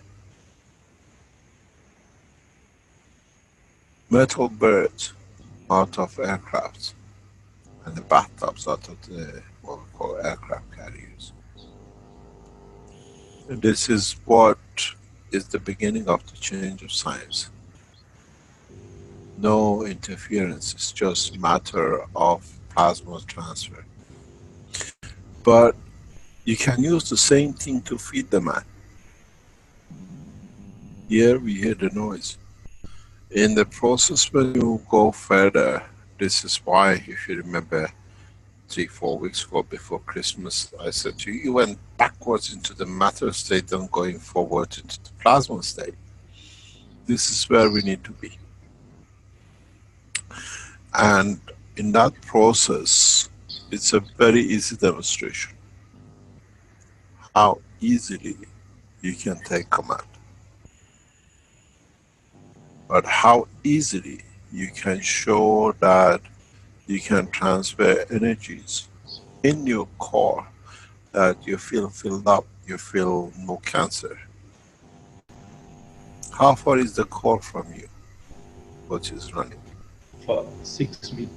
S3: metal birds out of aircrafts and the bathtubs out of the what we call aircraft carriers. And this is what is the beginning of the change of science. No interference, it's just matter of plasma transfer. But you can use the same thing to feed the man. Here we hear the noise. In the process, when you go further, this is why, if you remember 3-4 weeks ago before Christmas, I said to you, you went backwards into the matter state and going forward into the plasma state. This is where we need to be. And in that process, it's a very easy demonstration how easily you can take command, but how easily you can show that you can transfer energies in your core, that you feel filled up, you feel no cancer. How far is the core from you, what is running?
S6: 6 meters.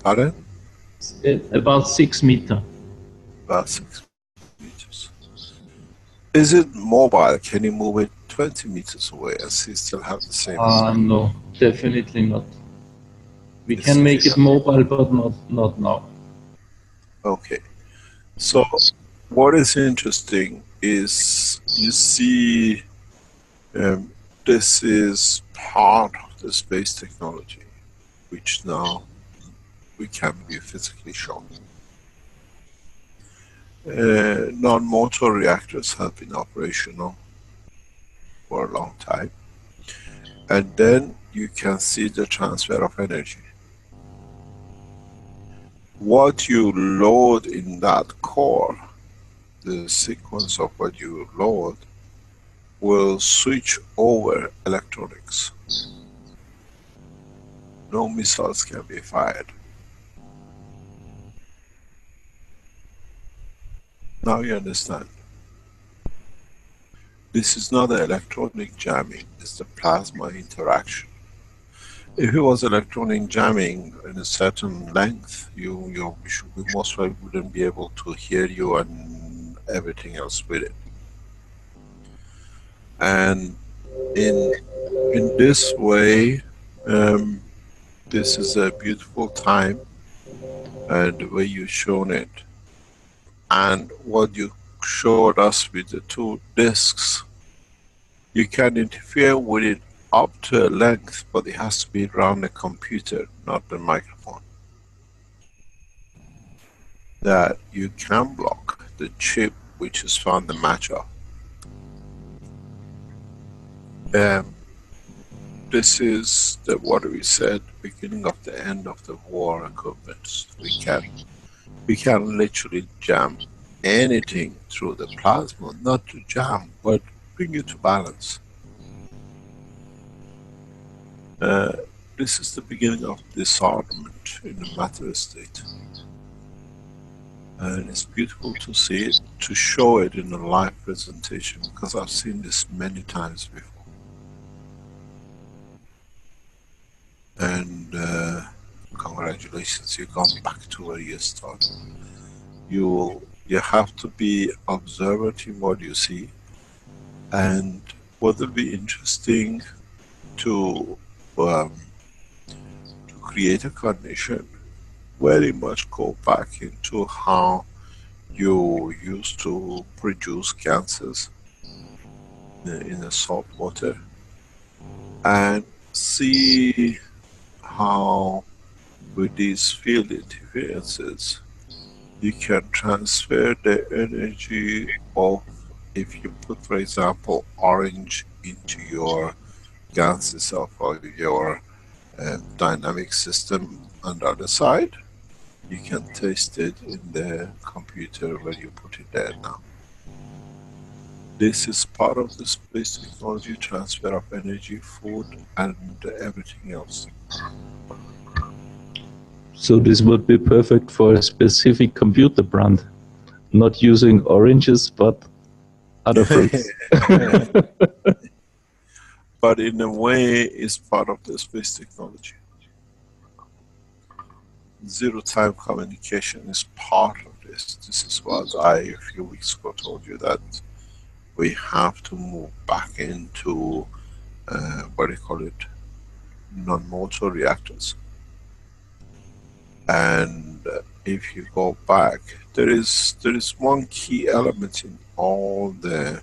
S3: Pardon?
S6: About 6 meters.
S3: About 6 meters. Is it mobile? Can you move it 20 meters away and still have the same?
S6: No, definitely not. We can make it mobile, but not now.
S3: Okay. So what is interesting is you see this is part of the space technology, which now we can be physically shown. Non-motor reactors have been operational for a long time. And then you can see the transfer of energy. What you load in that core, the sequence of what you load, will switch over electronics. No missiles can be fired. Now you understand. This is not an electronic jamming, it's the plasma interaction. If it was electronic jamming in a certain length, you most probably wouldn't be able to hear you and everything else with it. And in this way, this is a beautiful time, and the way you've shown it, and what you showed us with the two discs, you can interfere with it up to a length, but it has to be around the computer, not the microphone. That you can block the chip which is found the match of. This is what we said, beginning of the end of the war equipment. We can literally jam anything through the plasma, not to jam, but bring it to balance. This is the beginning of disarmament in the matter state. And it's beautiful to see it, to show it in a live presentation, because I've seen this many times before. And congratulations, you've gone back to where you started. You have to be observant in what you see, and what will be interesting to create a condition, very much go back into how you used to produce gases in the salt water, and see how with these field interferences you can transfer the energy of, if you put, for example, orange into your gases of your dynamic system on the other side, you can taste it in the computer when you put it there now. This is part of the space technology, transfer of energy, food, and everything else.
S7: So this would be perfect for a specific computer brand, not using oranges, but other fruits.
S3: But in a way, it's part of the space technology. Zero-time communication is part of this. This is what I, a few weeks ago, told you, that we have to move back into, what do you call it, non-motor reactors. And if you go back, there is one key element in all the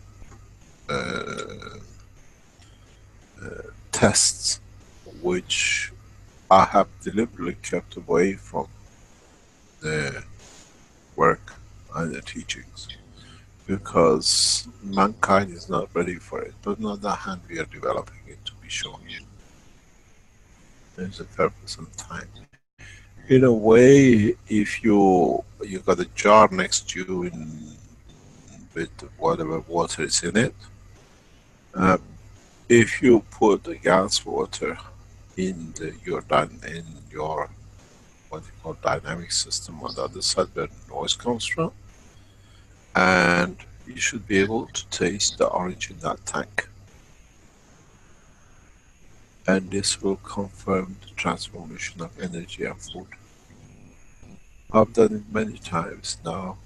S3: tests which I have deliberately kept away from the work and the teachings, because mankind is not ready for it. But on the other hand, we are developing it to be shown you. There's a purpose and time. In a way, if you got a jar next to you with whatever water is in it, if you put the gas water in your what you call dynamic system on the other side where noise comes from, and you should be able to taste the orange in that tank. And this will confirm the transformation of energy and food. I've done it many times now.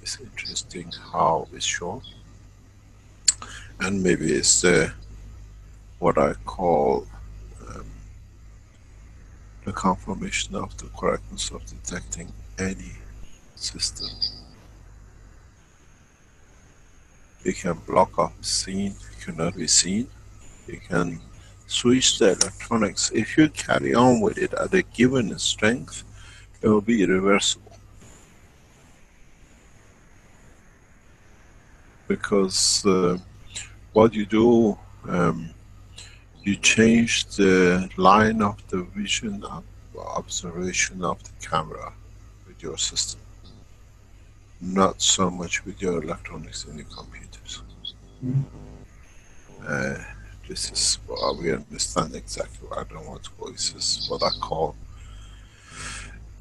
S3: It's interesting how it's shown. And maybe it's what I call the confirmation of the correctness of detecting any system. You can block off scene, it cannot be seen. You can switch the electronics. If you carry on with it at a given strength, it will be irreversible. Because what you do, you change the line of the vision of observation of the camera with your system, not so much with your electronics in the computers. This is what we understand exactly. I don't want to go. This is what I call,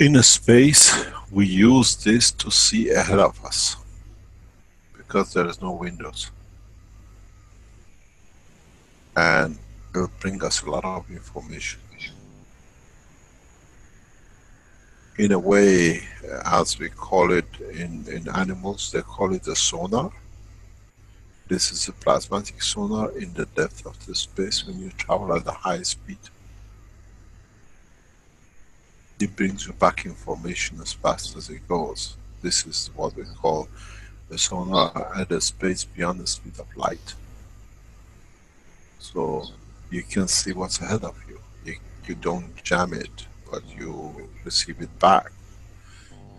S3: in a space, we use this to see ahead of us, because there is no windows. And it will bring us a lot of information. In a way, as we call it in animals, they call it a sonar. This is a plasmatic sonar in the depth of the space when you travel at a high speed. It brings you back information as fast as it goes. This is what we call the sonar at a space beyond the speed of light. So you can see what's ahead of you. You don't jam it, but you receive it back.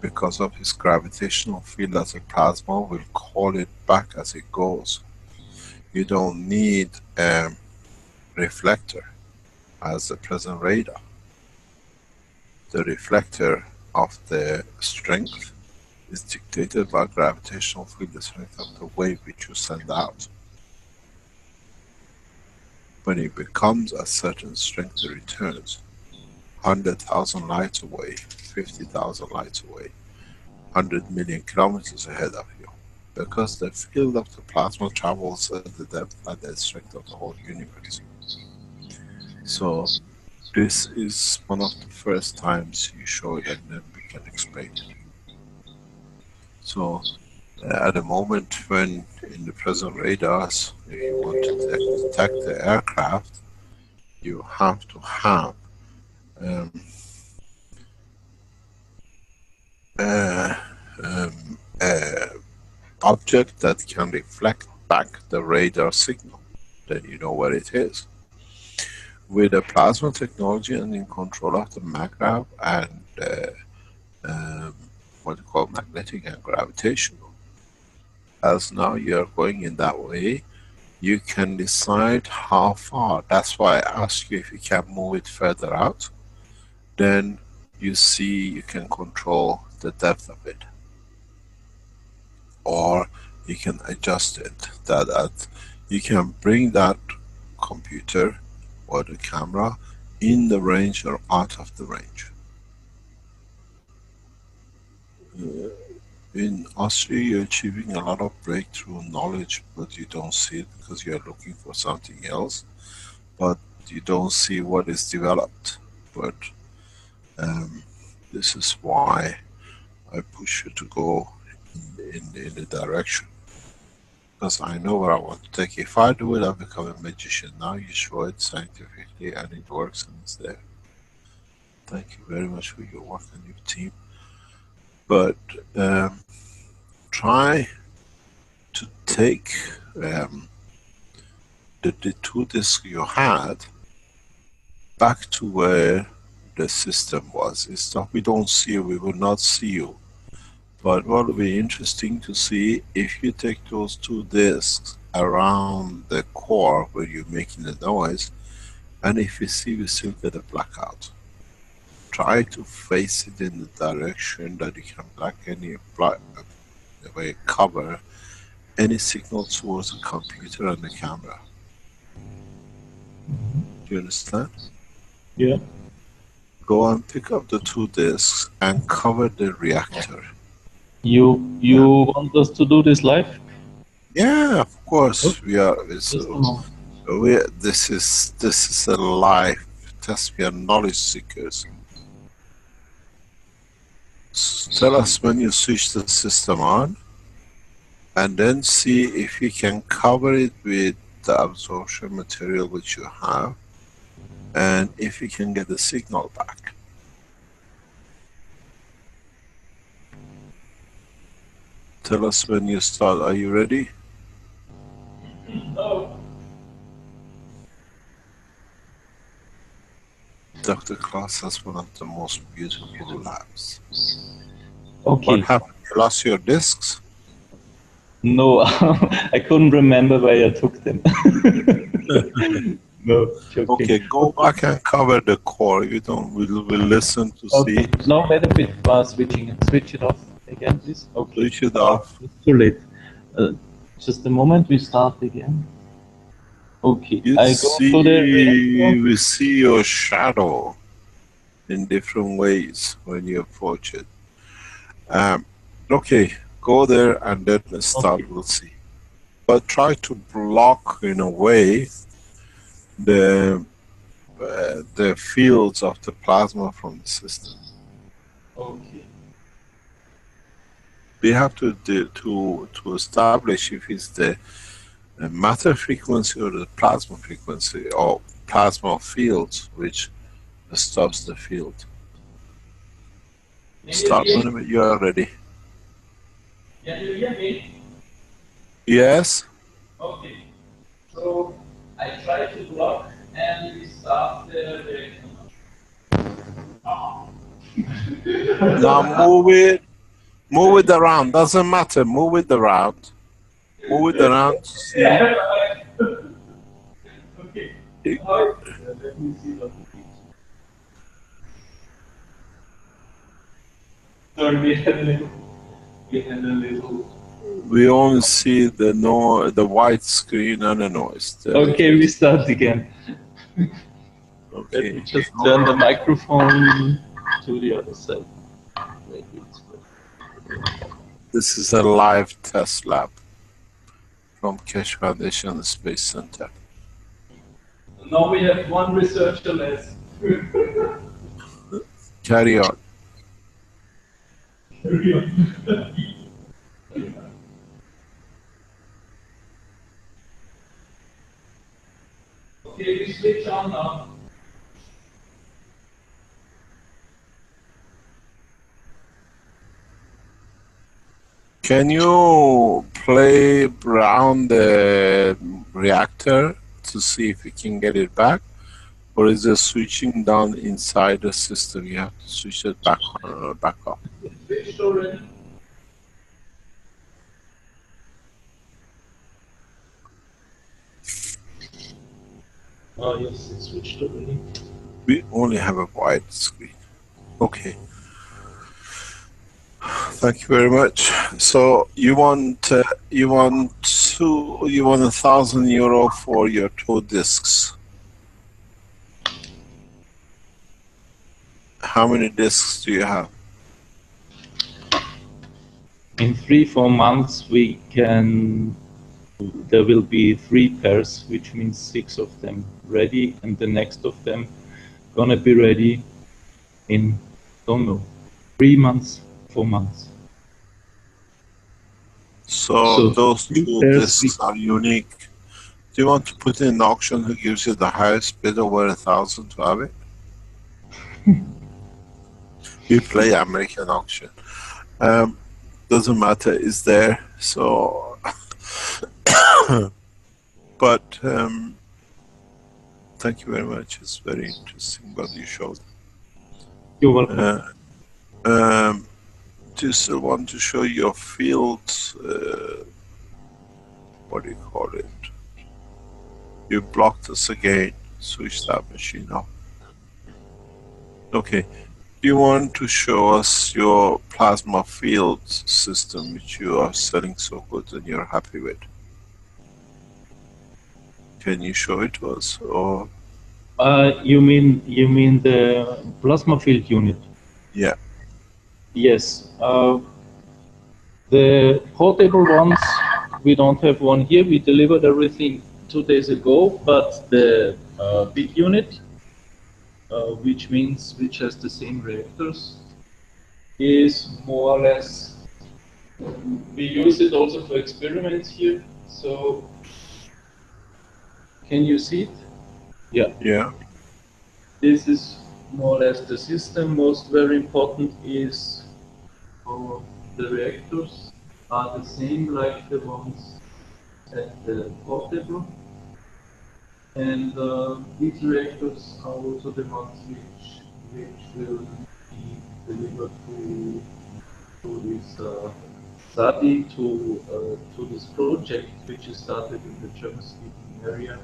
S3: Because of its gravitational field as a plasma, will call it back as it goes. You don't need a reflector as the present radar. The reflector of the strength is dictated by gravitational field, the strength of the wave which you send out. When it becomes a certain strength, it returns 100,000 lights away, 50,000 lights away. 100 million kilometers ahead of you, because the field of the plasma travels at the depth and the strength of the whole universe. So this is one of the first times you show it, and then we can explain it. So at the moment when in the present radars, if you want to detect the aircraft, you have to have object that can reflect back the radar signal. Then you know where it is. With the plasma technology and in control of the maggrav and what you call magnetic and gravitational, as now you are going in that way, you can decide how far. That's why I asked you if you can move it further out. Then you see you can control the depth of it, or you can adjust it that you can bring that computer or the camera in the range or out of the range. In Austria, you're achieving a lot of breakthrough knowledge, but you don't see it because you're looking for something else, but you don't see what is developed. But this is why I push you to go in the direction, because I know where I want to take it. If I do it, I become a magician. Now you show it scientifically and it works and it's there. Thank you very much for your work and your team. But try to take the two discs you had back to where the system was. It's stuff we don't see you, we will not see you. But what will be interesting to see, if you take those two discs around the core where you're making the noise, and if you see, we still get a blackout. Try to face it in the direction that you can cover any signal towards the computer and the camera. Do you understand?
S7: Yeah.
S3: Go and pick up the two discs and cover the reactor.
S7: You want us to do this live?
S3: Yeah, of course.
S7: Okay.
S3: We are.
S7: Just a moment.
S3: This is a live test. We are knowledge seekers. Tell us when you switch the system on, and then see if you can cover it with the absorption material which you have, and if you can get the signal back. Tell us when you start. Are you ready?
S7: No.
S3: Dr. Klaus has one of the most beautiful labs.
S7: Okay.
S3: What happened? You lost your discs?
S7: No, I couldn't remember where I took them. No, joking.
S3: Okay, go back and cover the core. You don't. We'll listen to
S7: Okay.
S3: see.
S7: Now wait a bit while switching it. Switch it off again, please. Okay.
S3: Switch it off.
S7: It's too late. Just a moment. We start again. Okay.
S3: You
S7: I go
S3: see,
S7: to the.
S3: we see your shadow in different ways when you approach it. Okay, go there and then start.
S7: Okay.
S3: We'll see. But try to block in a way the fields of the plasma from the system.
S7: Okay.
S3: We have to establish if it's the matter frequency or the plasma frequency or plasma fields which stops the field. Start whenever you are ready.
S7: Can you hear me?
S3: Yes?
S7: Okay. So I try to block and we start the
S3: Now move it around. Doesn't matter. Move it around. Move it around to see.
S7: Yeah. Okay. Let me see what it is. Sorry, we had a little.
S3: We only see the white screen and the noise.
S7: Okay, we start again.
S3: Okay.
S7: Let me just turn the microphone to the other side. Wait.
S3: This is a live test lab from Keshe Foundation Space Center.
S8: Now we have one researcher less.
S3: Carry on.
S8: Carry on. Okay, we switch on now.
S3: Can you play around the reactor to see if we can get it back? Or is it switching down inside the system? You have to switch it back on or back off.
S8: It switched already. Oh yes, it switched already.
S3: We only have a wide screen. Okay. Thank you very much. So you want €1,000 for your 2 discs. How many discs do you have?
S7: In 3-4 months, there will be 3 pairs, which means 6 of them ready, and the next of them gonna be ready in, don't know, 3 months, 4 months.
S3: So those 2 discs are unique. Do you want to put in an auction who gives you the highest bid over 1,000 to have it? We play American auction. Doesn't matter, it's there. So, but thank you very much. It's very interesting what you showed.
S7: You're welcome.
S3: Do you still want to show your field? What do you call it? You blocked us again. Switch that machine off. Okay. Do you want to show us your plasma field system, which you are selling so good and you're happy with? Can you show it to us, or?
S7: You mean the plasma field unit?
S3: Yeah.
S7: Yes. The portable ones, we don't have one here. We delivered everything 2 days ago, but the big unit, which has the same reactors, is more or less, we use it also for experiments here. So, can you see it? Yeah.
S3: Yeah.
S7: This is more or less the system. Most very important is the reactors are the same like the ones at the portable. And these reactors are also the ones which will be delivered to this study, to this project, which is started in the German-speaking area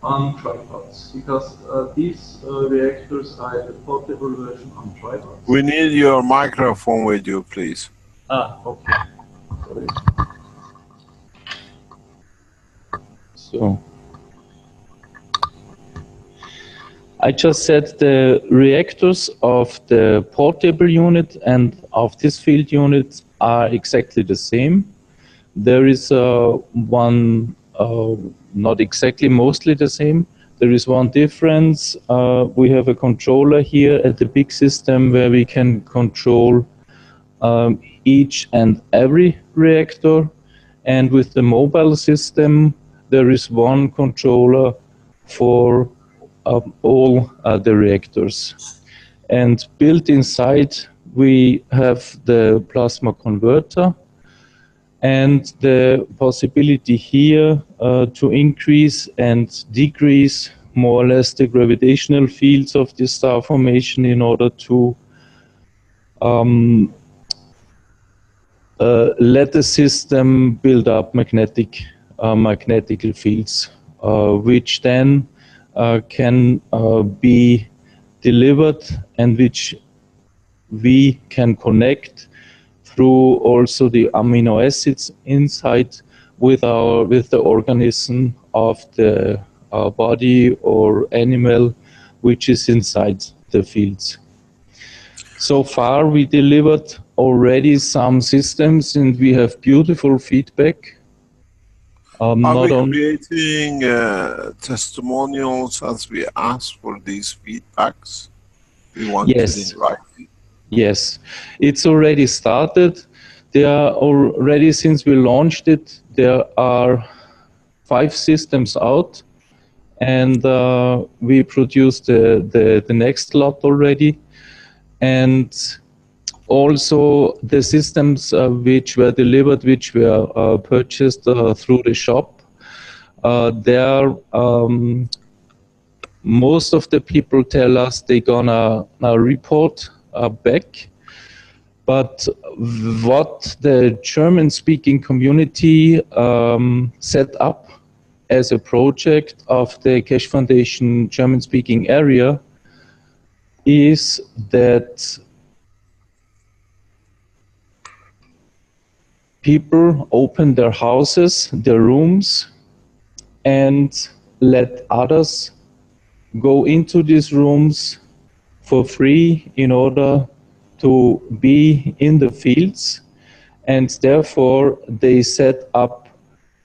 S7: on tripods, because these reactors are the portable version on tripods.
S3: We need your microphone with you, please.
S7: Ah, okay. Sorry. So, I just said the reactors of the portable unit and of this field unit are exactly the same. There is one, not exactly, mostly the same. There is one difference. We have a controller here at the big system where we can control each and every reactor. And with the mobile system, there is one controller for all the reactors. And built inside, we have the plasma converter and the possibility here to increase and decrease more or less the gravitational fields of the star formation in order to let the system build up magnetical fields, which then can be delivered and which we can connect through also the amino acids inside with the organism of the body or animal which is inside the fields. So far we delivered already some systems, and we have beautiful feedback.
S3: Are
S7: Not
S3: we
S7: only
S3: creating testimonials as we ask for these feedbacks? We want it
S7: yes,
S3: in writing.
S7: yes, it's already started. There are already, since we launched it, there are 5 systems out, and we produced the next lot already. And also the systems which were delivered, which were purchased through the shop, there most of the people tell us they're gonna report back. But what the German-speaking community set up as a project of the Keshe Foundation German-speaking area is that people open their houses, their rooms, and let others go into these rooms for free in order to be in the fields. And therefore, they set up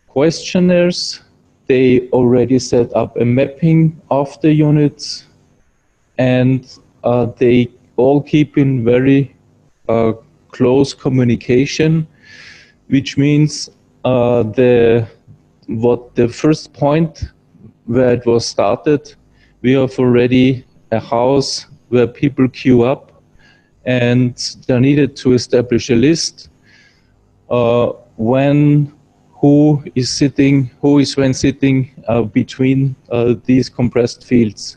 S7: questionnaires. They already set up a mapping of the units, and they all keep in very close communication, which means the first point where it was started, we have already a house where people queue up, and they needed to establish a list who is when sitting between these compressed fields.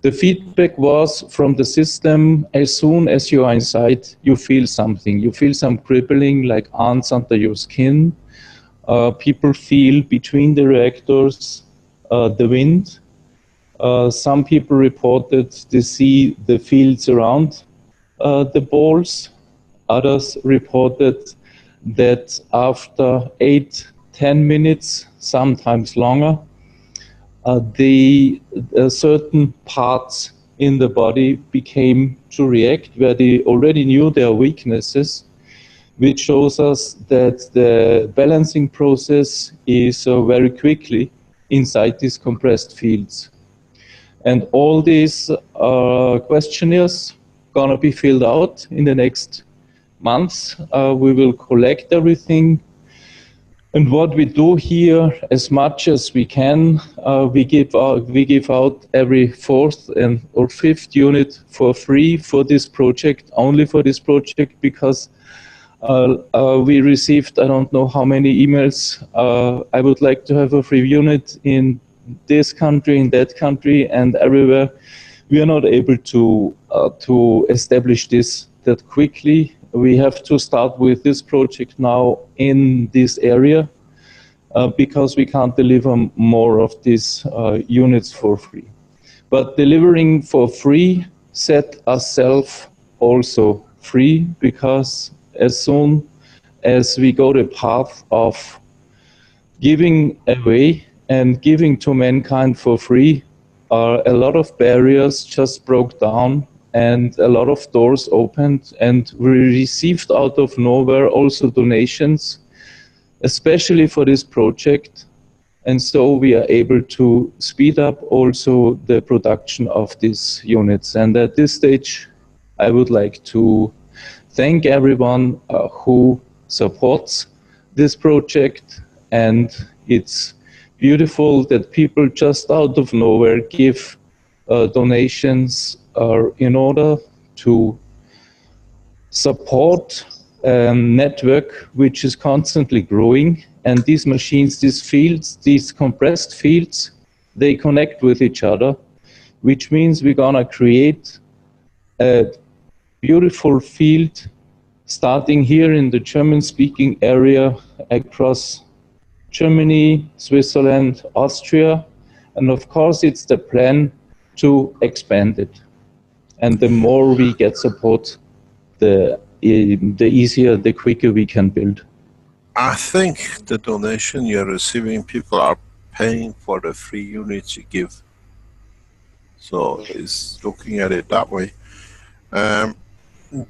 S7: The feedback was from the system: as soon as you are inside, you feel something. You feel some crippling, like ants under your skin. People feel between the reactors the wind. Some people reported they see the fields around the balls. Others reported that after 8-10 minutes, sometimes longer, certain parts in the body became to react where they already knew their weaknesses, which shows us that the balancing process is very quickly inside these compressed fields. And all these questionnaires gonna be filled out in the next months. We will collect everything. And what we do here, as much as we can, we give out every 4th or 5th unit for free for this project, only for this project, because we received, I don't know how many emails. I would like to have a free unit in this country, in that country, and everywhere. We are not able to establish this that quickly. We have to start with this project now in this area because we can't deliver more of these units for free. But delivering for free set ourselves also free, because as soon as we go the path of giving away and giving to mankind for free, a lot of barriers just broke down and a lot of doors opened, and we received out of nowhere also donations, especially for this project. And so we are able to speed up also the production of these units. And at this stage, I would like to thank everyone who supports this project. And it's beautiful that people just out of nowhere give donations in order to support a network which is constantly growing. And these machines, these fields, these compressed fields, they connect with each other, which means we're gonna create a beautiful field starting here in the German-speaking area across Germany, Switzerland, Austria, and of course it's the plan to expand it. And the more we get support, the easier, the quicker we can build.
S3: I think the donation you're receiving, people are paying for the free units you give. So it's looking at it that way.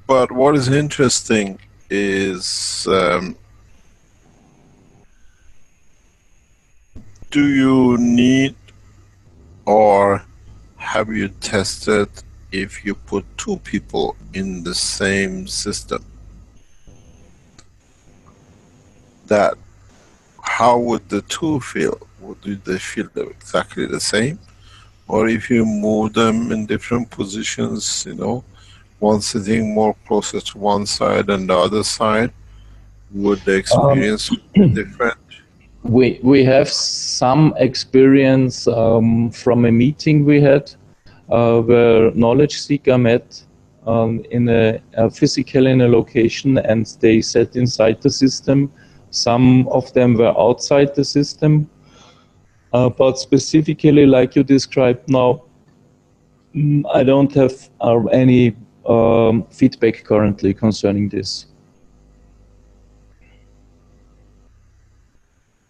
S3: But what is interesting is, do you need, or have you tested if you put two people in the same system, that how would the two feel? Would they feel exactly the same? Or if you move them in different positions, you know, one sitting more closer to one side and the other side, would the experience be different?
S7: We have some experience from a meeting we had where knowledge seeker met in a physical in a location, and they sat inside the system. Some of them were outside the system, but specifically like you described now, I don't have any feedback currently concerning this.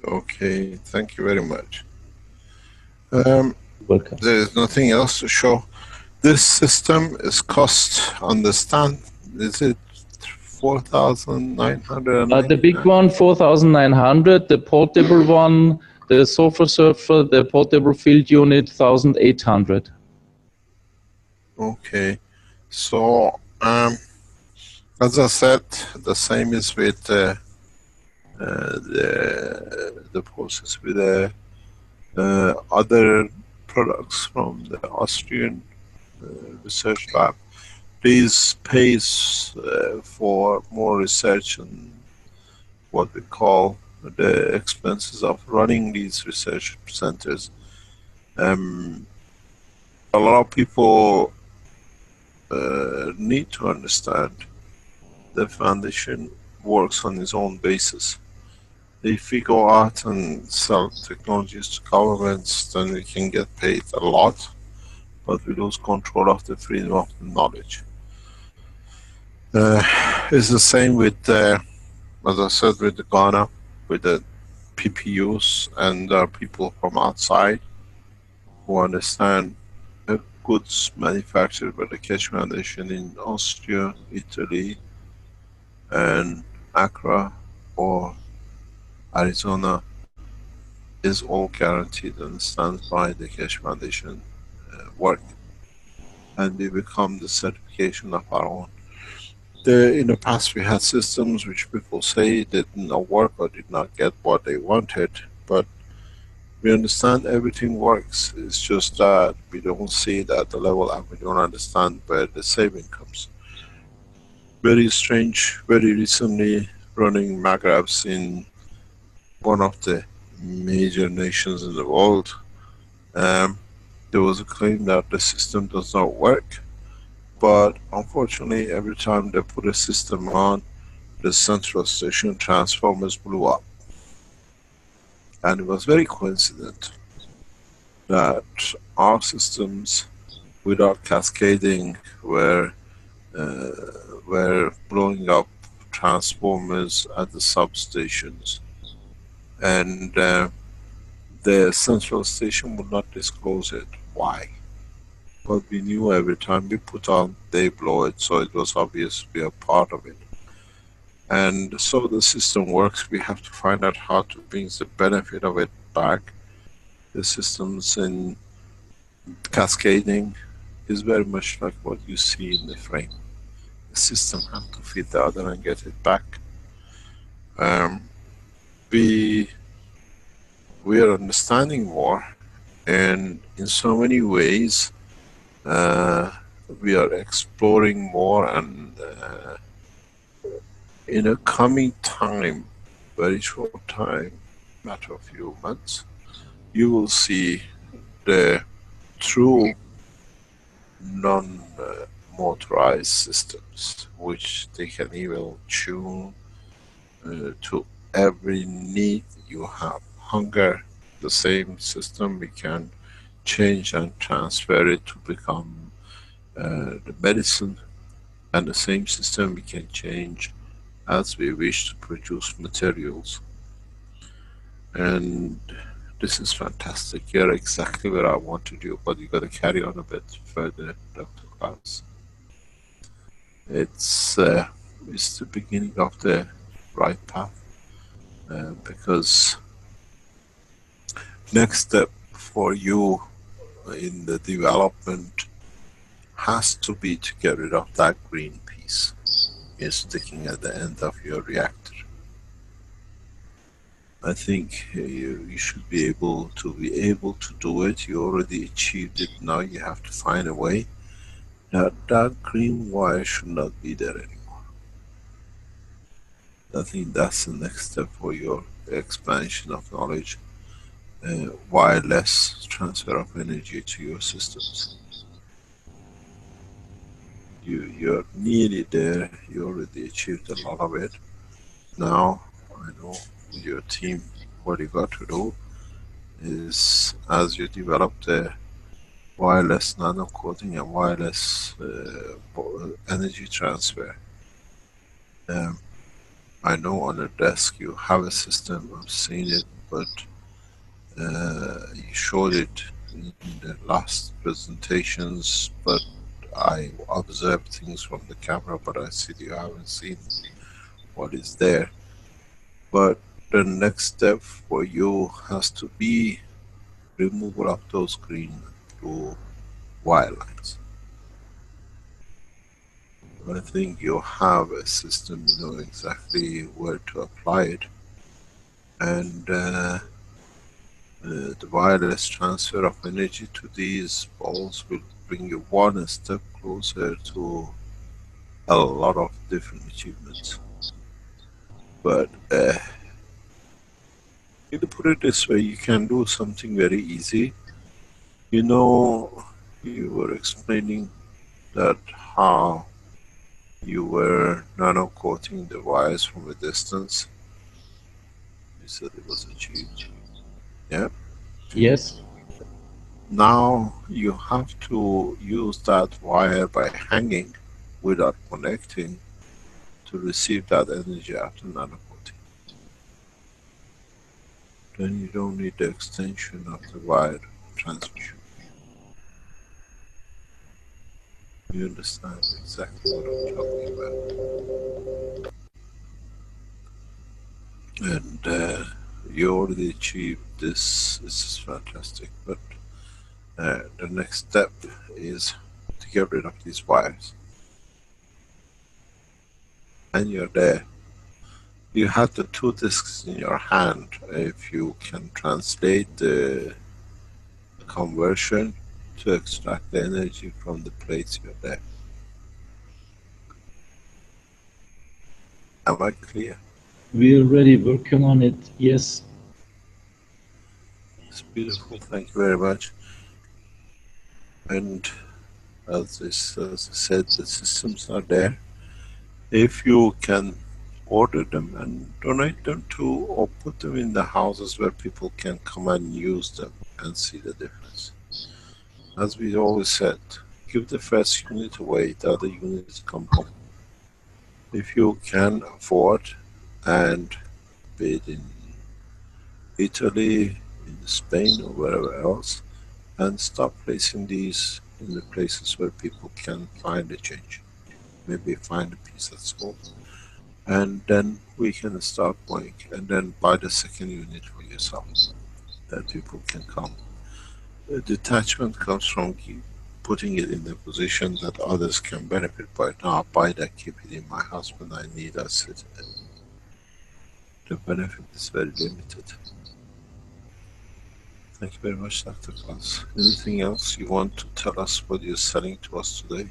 S3: Okay, thank you very much.
S7: Welcome.
S3: There is nothing else to show. This system is cost, understand, is it 4,900?
S7: The big one, 4,900. The portable one, the sofa surfer, the portable field unit, 1,800.
S3: Okay, so as I said, the same is with the process with the other products from the Austrian research lab. Please pay for more research and what we call the expenses of running these research centers. A lot of people need to understand the foundation works on its own basis. If we go out and sell technologies to governments, then we can get paid a lot, but we lose control of the freedom of the knowledge. It's the same with, as I said, with the Ghana, with the PPUs, and people from outside who understand goods manufactured by the Keshe Foundation in Austria, Italy, and Accra or Arizona is all guaranteed and stands by the Keshe Foundation work, and we become the certification of our own. In the past we had systems which people say did not work or did not get what they wanted, but we understand everything works. It's just that we don't see it at the level and we don't understand where the saving comes. Very strange, very recently running magravs in one of the major nations in the world, there was a claim that the system does not work, but unfortunately every time they put a system on, the central station transformers blew up. And it was very coincident that our systems, without cascading, were blowing up transformers at the substations, and the central station would not disclose it. Why? But we knew every time we put on, they blow it, so it was obvious we are part of it. And so the system works. We have to find out how to bring the benefit of it back. The systems in cascading is very much like what you see in the frame. The system has to feed the other and get it back. We are understanding more, and in so many ways we are exploring more, and in a coming time, very short time, matter of few months, you will see the true non-motorized systems, which they can even tune to every need you have. Hunger, the same system, we can change and transfer it to become the medicine, and the same system we can change as we wish to produce materials. And this is fantastic. You're exactly where I want to do, but you got to carry on a bit further, Dr. Klaus. it's the beginning of the right path, because next step for you in the development has to be to get rid of that green piece is sticking at the end of your reactor. I think you should be able to do it. You already achieved it. Now you have to find a way that that green wire should not be there anymore. I think that's the next step for your expansion of knowledge, wireless transfer of energy to your systems. You're nearly there. You already achieved a lot of it. Now I know with your team what you got to do is, as you develop the wireless nano coating and wireless energy transfer, I know on the desk you have a system. I've seen it, but you showed it in the last presentations, but I observed things from the camera, but I see you haven't seen what is there. But the next step for you has to be removal of those green blue wire lines. I think you have a system, you know exactly where to apply it, and the wireless transfer of energy to these balls will bring you one step closer to a lot of different achievements. But to put it this way, you can do something very easy. You know, you were explaining that how you were nano coating the wires from a distance. You said it was achieved. Yeah?
S7: Yes.
S3: Now you have to use that wire by hanging without connecting to receive that energy after nano coating. Then you don't need the extension of the wire transmission. You understand exactly what I'm talking about. And you already achieved this. This is fantastic. But the next step is to get rid of these wires. And you're there. You have the two discs in your hand. If you can translate the conversion to extract the energy from the plates, you're there. Am I clear?
S7: We're already working on it, yes.
S3: It's beautiful, thank you very much. And as I said, the systems are there. If you can order them and donate them to, or put them in the houses where people can come and use them and see the difference. As we always said, give the first unit away, the other units come home. If you can afford, and be it in Italy, in Spain, or wherever else, and start placing these in the places where people can find a change. Maybe find a piece that's sold, and then we can start going, and then buy the second unit for yourself, that people can come. The detachment comes from putting it in the position that others can benefit by. Now, buy that, keep it in my house when I need it. The benefit is very limited. Thank you very much, Dr. Klaus. Anything else you want to tell us what you're selling to us today?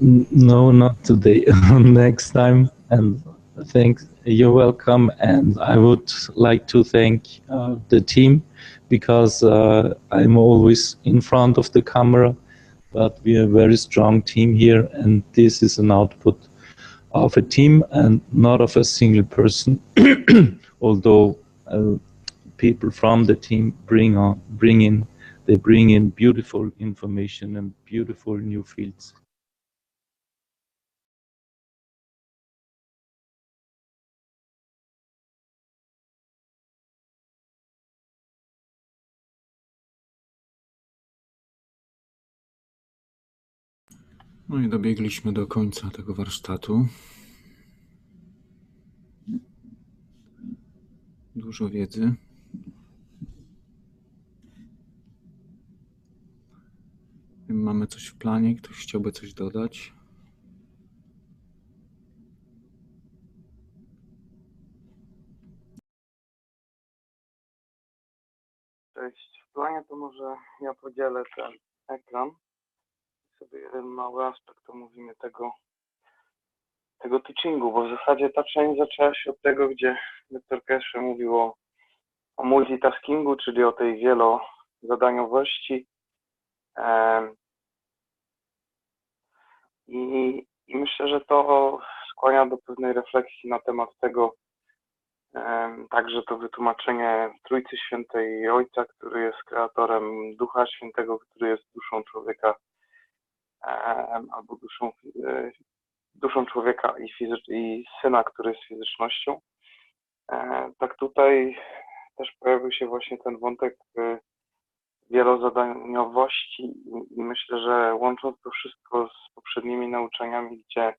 S7: No, not today. Next time. And thanks. You're welcome. And I would like to thank the team, because I'm always in front of the camera, but we are a very strong team here, and this is an output of a team and not of a single person. Although people from the team bring in beautiful information and beautiful new fields.
S2: No i dobiegliśmy do końca tego warsztatu. Dużo wiedzy. Mamy coś w planie? Ktoś chciałby coś dodać?
S9: Cześć. W planie to może ja podzielę ten ekran. Sobie jeden mały aspekt omówimy tego teachingu, bo w zasadzie ta część zaczęła się od tego, gdzie dr Keshe mówił o multitaskingu, czyli o tej wielozadaniowości. I myślę, że to skłania do pewnej refleksji na temat tego, także to wytłumaczenie Trójcy Świętej i Ojca, który jest kreatorem Ducha Świętego, który jest duszą człowieka, albo duszą człowieka i Syna, który jest fizycznością. Tak tutaj też pojawił się właśnie ten wątek wielozadaniowości i myślę, że łącząc to wszystko z poprzednimi nauczaniami, gdzie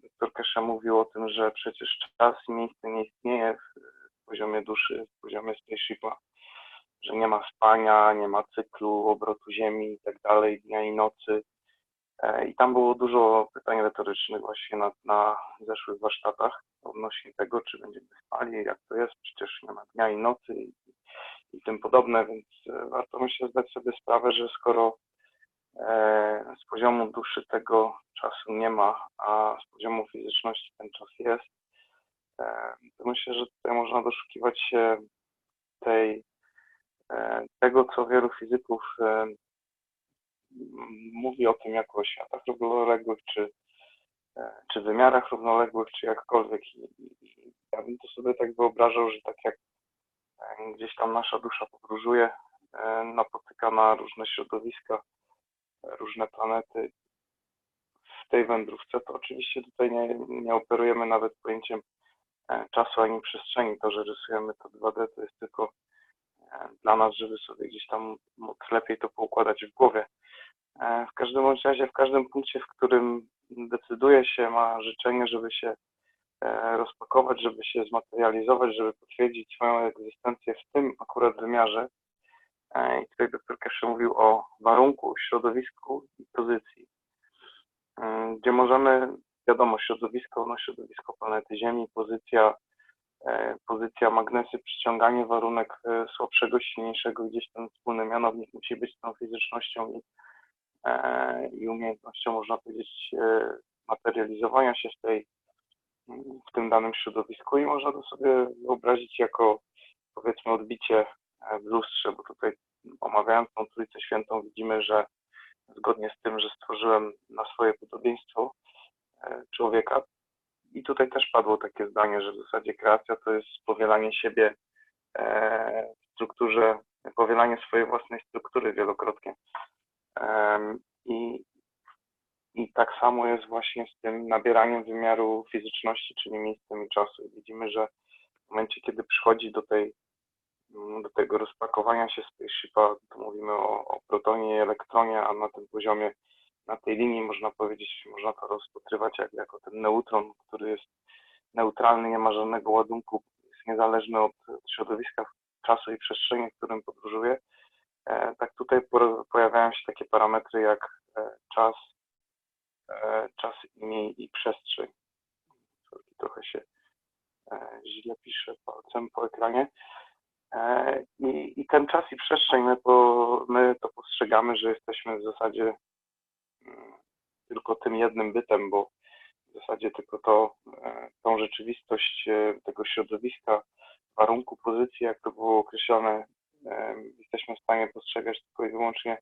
S9: dr Keshe mówił o tym, że przecież czas i miejsce nie istnieje w poziomie duszy, w poziomie spaceshipa, że nie ma spania, nie ma cyklu obrotu Ziemi i tak dalej, dnia i nocy. I tam było dużo pytań retorycznych właśnie na zeszłych warsztatach odnośnie tego, czy będziemy spali, jak to jest, przecież nie ma dnia i nocy i tym podobne, więc warto myślę zdać sobie sprawę, że skoro z poziomu duszy tego czasu nie ma, a z poziomu fizyczności ten czas jest, to myślę, że tutaj można doszukiwać się tego, co wielu fizyków mówi o tym jako o światach równoległych, czy wymiarach równoległych, czy jakkolwiek. I ja bym to sobie tak wyobrażał, że tak jak gdzieś tam nasza dusza podróżuje, napotyka na różne środowiska, różne planety w tej wędrówce, to oczywiście tutaj nie operujemy nawet pojęciem czasu ani przestrzeni. To, że rysujemy to 2D, to jest tylko dla nas, żeby sobie gdzieś tam móc lepiej to poukładać w głowie. W każdym razie, w każdym punkcie, w którym decyduje się, ma życzenie, żeby się rozpakować, żeby się zmaterializować, żeby potwierdzić swoją egzystencję w tym akurat wymiarze. I tutaj dr Keshe mówił o warunku, środowisku i pozycji, gdzie możemy, wiadomo, środowisko planety Ziemi, pozycja magnesy, przyciąganie, warunek słabszego, silniejszego, gdzieś ten wspólny mianownik musi być tą fizycznością i umiejętnością, można powiedzieć, materializowania się w tym danym środowisku i można to sobie wyobrazić jako, powiedzmy, odbicie w lustrze, bo tutaj omawiając tą Trójcę Świętą widzimy, że zgodnie z tym, że stworzyłem na swoje podobieństwo człowieka, i tutaj też padło takie zdanie, że w zasadzie kreacja to jest powielanie siebie w strukturze, powielanie swojej własnej struktury wielokrotnie. I tak samo jest właśnie z tym nabieraniem wymiaru fizyczności, czyli miejscem i czasu. I widzimy, że w momencie, kiedy przychodzi do tego rozpakowania się spaceshipa, to mówimy o protonie i elektronie, a na tym poziomie, na tej linii można powiedzieć, można to rozpatrywać jako ten neutron, który jest neutralny, nie ma żadnego ładunku, jest niezależny od środowiska czasu i przestrzeni, w którym podróżuje. Tak tutaj pojawiają się takie parametry jak czas i przestrzeń. Trochę się źle pisze palcem po ekranie. I ten czas i przestrzeń, my to postrzegamy, że jesteśmy w zasadzie tylko tym jednym bytem, bo w zasadzie tylko tą rzeczywistość tego środowiska, warunku, pozycji, jak to było określone, jesteśmy w stanie postrzegać tylko i wyłącznie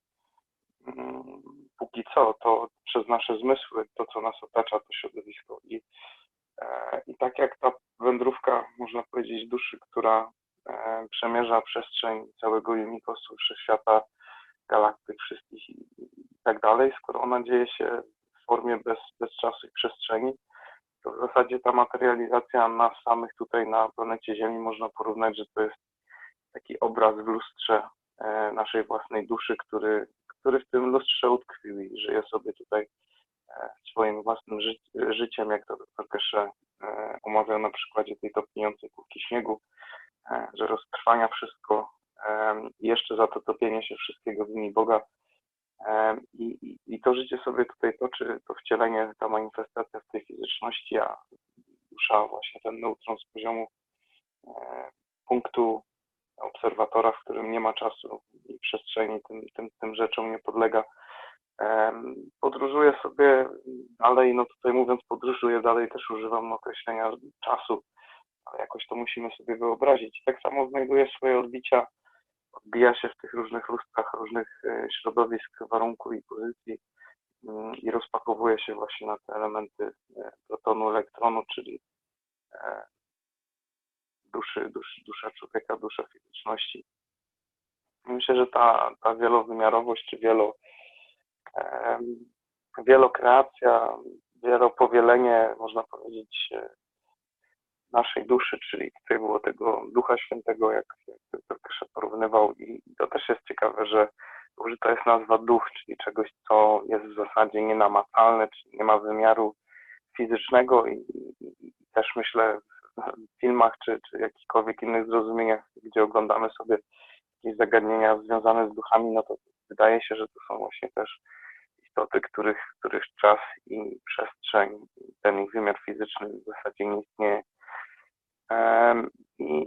S9: póki co, to przez nasze zmysły, to co nas otacza, to środowisko. I tak jak ta wędrówka, można powiedzieć, duszy, która przemierza przestrzeń całego unikosu, wszechświata, galaktyk wszystkich i tak dalej, skoro ona dzieje się w formie bez czasu i przestrzeni, to w zasadzie ta materializacja nas samych tutaj na planecie Ziemi można porównać, że to jest taki obraz w lustrze naszej własnej duszy, który w tym lustrze utkwił i żyje sobie tutaj życiem, jak to dr Keshe omawiał na przykładzie tej topniejącej kulki śniegu, że roztrwania wszystko i jeszcze za to topienie się wszystkiego w linii Boga. I to życie sobie tutaj toczy, to wcielenie, ta manifestacja w tej fizyczności, a dusza właśnie ten neutron z poziomu punktu obserwatora, w którym nie ma czasu i przestrzeni, tym rzeczom nie podlega. Podróżuję sobie dalej, no tutaj mówiąc podróżuję dalej, też używam określenia czasu, ale jakoś to musimy sobie wyobrazić. Tak samo znajduje swoje odbicia, odbija się w tych różnych lustrach, różnych środowisk, warunków i pozycji i rozpakowuje się właśnie na te elementy protonu, elektronu, czyli dusza człowieka, dusza fizyczności. Myślę, że ta wielowymiarowość czy wielokreacja, wielopowielenie, można powiedzieć, naszej duszy, czyli tutaj było tego Ducha Świętego, jak to Keshe porównywał, i to też jest ciekawe, że użyta jest nazwa duch, czyli czegoś, co jest w zasadzie nienamacalne, czyli nie ma wymiaru fizycznego i też myślę w filmach czy jakichkolwiek innych zrozumieniach, gdzie oglądamy sobie jakieś zagadnienia związane z duchami, no to wydaje się, że to są właśnie też istoty, których czas i przestrzeń, ten ich wymiar fizyczny w zasadzie nie istnieje.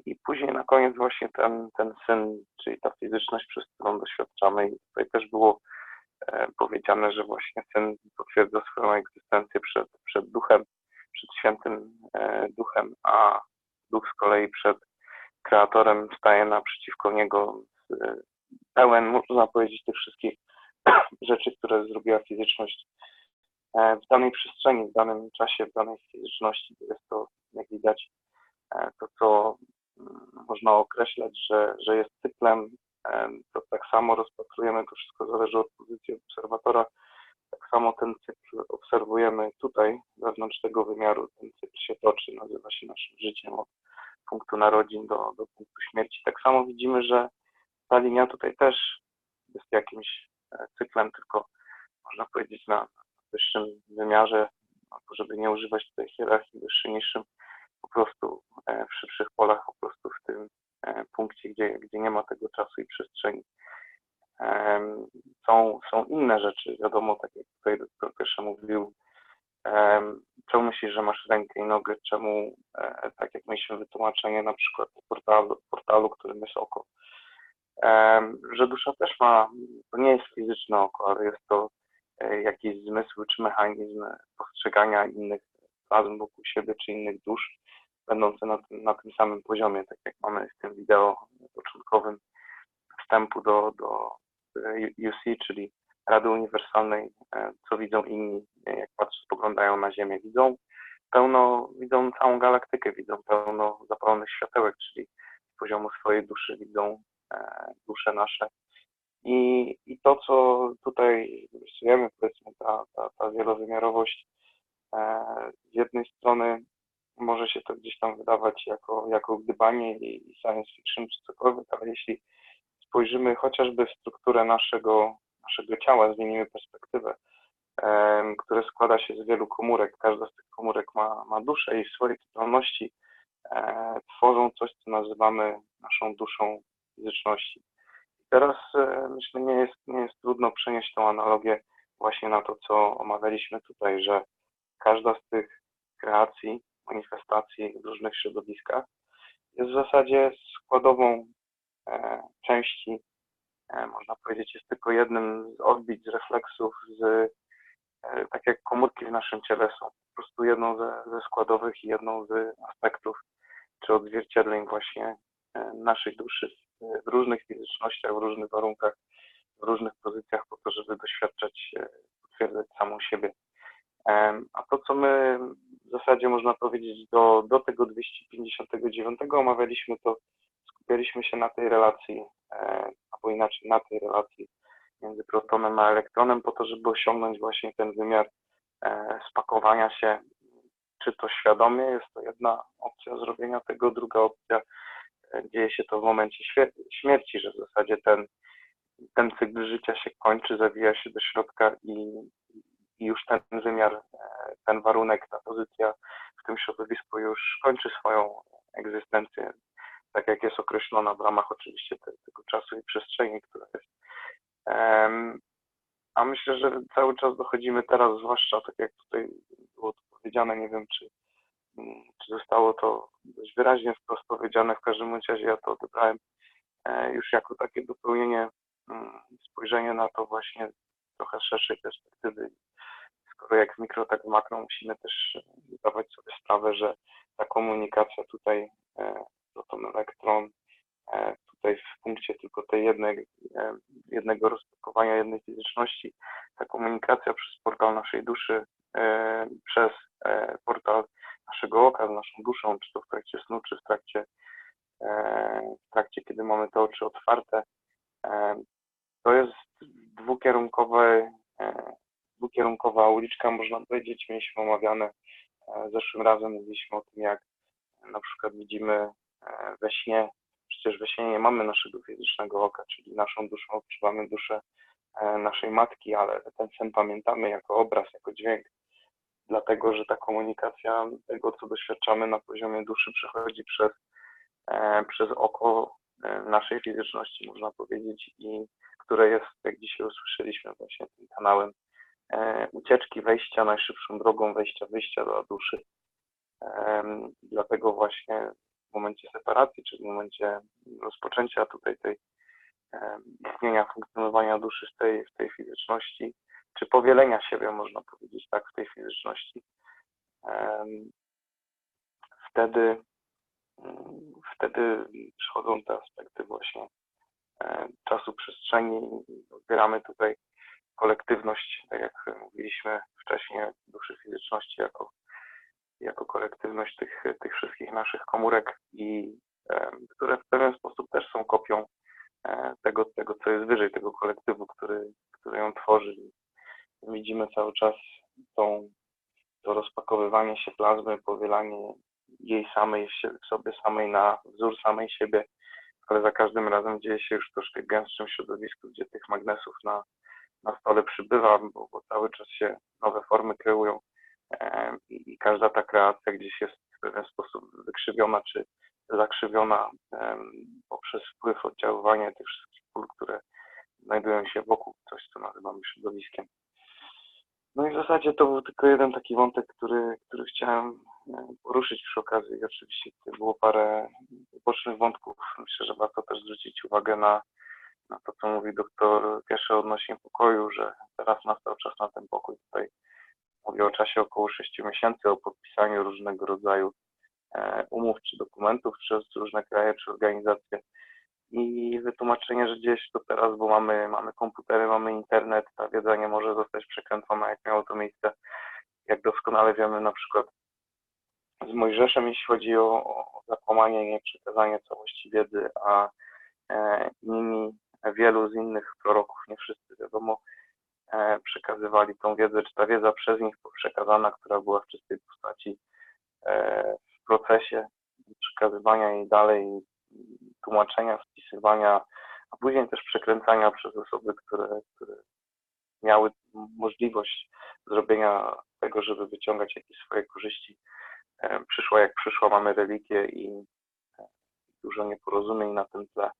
S9: I później na koniec właśnie ten syn, czyli ta fizyczność, przez którą doświadczamy. I tutaj też było powiedziane, że właśnie syn potwierdza swoją egzystencję przed duchem, przed świętym duchem, a duch z kolei przed kreatorem staje naprzeciwko niego pełen, można powiedzieć, tych wszystkich rzeczy, które zrobiła fizyczność w danej przestrzeni, w danym czasie, w danej fizyczności. Jest to, jak widać, to, co można określać, że jest cyklem, to tak samo rozpatrujemy, to wszystko zależy od pozycji obserwatora, tak samo ten cykl obserwujemy tutaj, wewnątrz tego wymiaru, ten cykl się toczy, nazywa się naszym życiem od punktu narodzin do punktu śmierci. Tak samo widzimy, że ta linia tutaj też jest jakimś cyklem, tylko można powiedzieć na wyższym wymiarze, żeby nie używać tutaj hierarchii wyższym, niższym, po prostu w szybszych polach, po prostu w tym punkcie, gdzie nie ma tego czasu i przestrzeni. Są inne rzeczy, wiadomo, tak jak tutaj dr Keshe mówił, czemu myślisz, że masz rękę i nogę, czemu, tak jak mieliśmy wytłumaczenie na przykład portalu, którym jest oko, że dusza też ma, to nie jest fizyczne oko, ale jest to jakiś zmysł czy mechanizm postrzegania innych plazm wokół siebie czy innych dusz, będące na tym samym poziomie, tak jak mamy w tym wideo początkowym wstępu do UC, czyli Rady Uniwersalnej, co widzą inni, jak spoglądają na Ziemię, widzą całą galaktykę, widzą pełno zapalonych światełek, czyli z poziomu swojej duszy widzą dusze nasze. I to, co tutaj rysujemy, powiedzmy, ta wielowymiarowość, z jednej strony może się to gdzieś tam wydawać jako gdybanie i science fiction czy cokolwiek, ale jeśli spojrzymy chociażby w strukturę naszego ciała, zmienimy perspektywę, które składa się z wielu komórek, każda z tych komórek ma duszę i w swojej totalności tworzą coś, co nazywamy naszą duszą fizyczności. Teraz myślę, nie jest trudno przenieść tą analogię właśnie na to, co omawialiśmy tutaj, że każda z tych kreacji, manifestacji w różnych środowiskach jest w zasadzie składową części, można powiedzieć, jest tylko jednym z odbić, z refleksów, tak jak komórki w naszym ciele są po prostu jedną ze składowych i jedną z aspektów czy odzwierciedleń właśnie naszej duszy w różnych fizycznościach, w różnych warunkach, w różnych pozycjach po to, żeby doświadczać, potwierdzać samą siebie. A to, co my w zasadzie można powiedzieć do tego 259 omawialiśmy, to skupialiśmy się na tej relacji, albo inaczej na tej relacji między protonem a elektronem po to, żeby osiągnąć właśnie ten wymiar spakowania się, czy to świadomie, jest to jedna opcja zrobienia tego, druga opcja dzieje się to w momencie śmierci, że w zasadzie ten cykl życia się kończy, zawija się do środka i już ten wymiar ten warunek, ta pozycja w tym środowisku już kończy swoją egzystencję, tak jak jest określona w ramach oczywiście tego czasu i przestrzeni, która jest. A myślę, że cały czas dochodzimy teraz, zwłaszcza tak jak tutaj było to powiedziane, nie wiem czy zostało to dość wyraźnie wprost powiedziane, w każdym razie ja to odebrałem już jako takie dopełnienie, spojrzenie na to właśnie trochę szerszej perspektywy. Skoro jak w mikro, tak w makro musimy też zdawać sobie sprawę, że ta komunikacja tutaj, proton, elektron, tutaj w punkcie tylko tej jednego rozpakowania, jednej fizyczności, ta komunikacja przez portal naszej duszy, przez portal naszego oka z naszą duszą, czy to w trakcie snu, czy w trakcie kiedy mamy te oczy otwarte, to jest dwukierunkowa uliczka, można powiedzieć. Mieliśmy omawiane zeszłym razem, mówiliśmy o tym, jak na przykład widzimy we śnie, przecież we śnie nie mamy naszego fizycznego oka, czyli naszą duszą odczuwamy duszę naszej matki, ale ten sen pamiętamy jako obraz, jako dźwięk, dlatego że ta komunikacja tego, co doświadczamy na poziomie duszy, przechodzi przez oko naszej fizyczności, można powiedzieć, i które jest, jak dzisiaj usłyszeliśmy, właśnie tym kanałem ucieczki, wejścia, najszybszą drogą wyjścia do duszy. Dlatego właśnie w momencie separacji, czy w momencie rozpoczęcia tutaj tej istnienia, funkcjonowania duszy w tej fizyczności, czy powielenia siebie, można powiedzieć tak, w tej fizyczności, wtedy przychodzą te aspekty właśnie czasu, przestrzeni i odbieramy tutaj kolektywność, tak jak mówiliśmy wcześniej, duszy fizyczności jako kolektywność tych wszystkich naszych komórek, i które w pewien sposób też są kopią tego, co jest wyżej, tego kolektywu, który ją tworzy. Widzimy cały czas to rozpakowywanie się plazmy, powielanie jej samej w sobie samej na wzór samej siebie, ale za każdym razem dzieje się już w troszkę gęstszym środowisku, gdzie tych magnesów na stole przybywa, bo cały czas się nowe formy kreują i każda ta kreacja gdzieś jest w pewien sposób wykrzywiona czy zakrzywiona poprzez wpływ oddziaływania tych wszystkich pól, które znajdują się wokół, coś co nazywamy środowiskiem. No i w zasadzie to był tylko jeden taki wątek, który chciałem poruszyć przy okazji. Oczywiście było parę bocznych wątków. Myślę, że warto też zwrócić uwagę na to, co mówi dr Keshe odnośnie pokoju, że teraz nastał czas na ten pokój. Tutaj mówię o czasie około 6 miesięcy, o podpisaniu różnego rodzaju umów czy dokumentów przez różne kraje czy organizacje i wytłumaczenie, że dzieje się to teraz, bo mamy komputery, mamy internet, ta wiedza nie może zostać przekręcona, jak miało to miejsce. Jak doskonale wiemy, na przykład z Mojżeszem, jeśli chodzi o zakłamanie i nieprzekazanie całości wiedzy, a wielu z innych proroków, nie wszyscy wiadomo, przekazywali tą wiedzę, czy ta wiedza przez nich przekazana, która była w czystej postaci w procesie przekazywania jej dalej, tłumaczenia, wpisywania, a później też przekręcania przez osoby, które miały możliwość zrobienia tego, żeby wyciągać jakieś swoje korzyści. Przyszła jak przyszła, mamy religię i dużo nieporozumień na tym tle,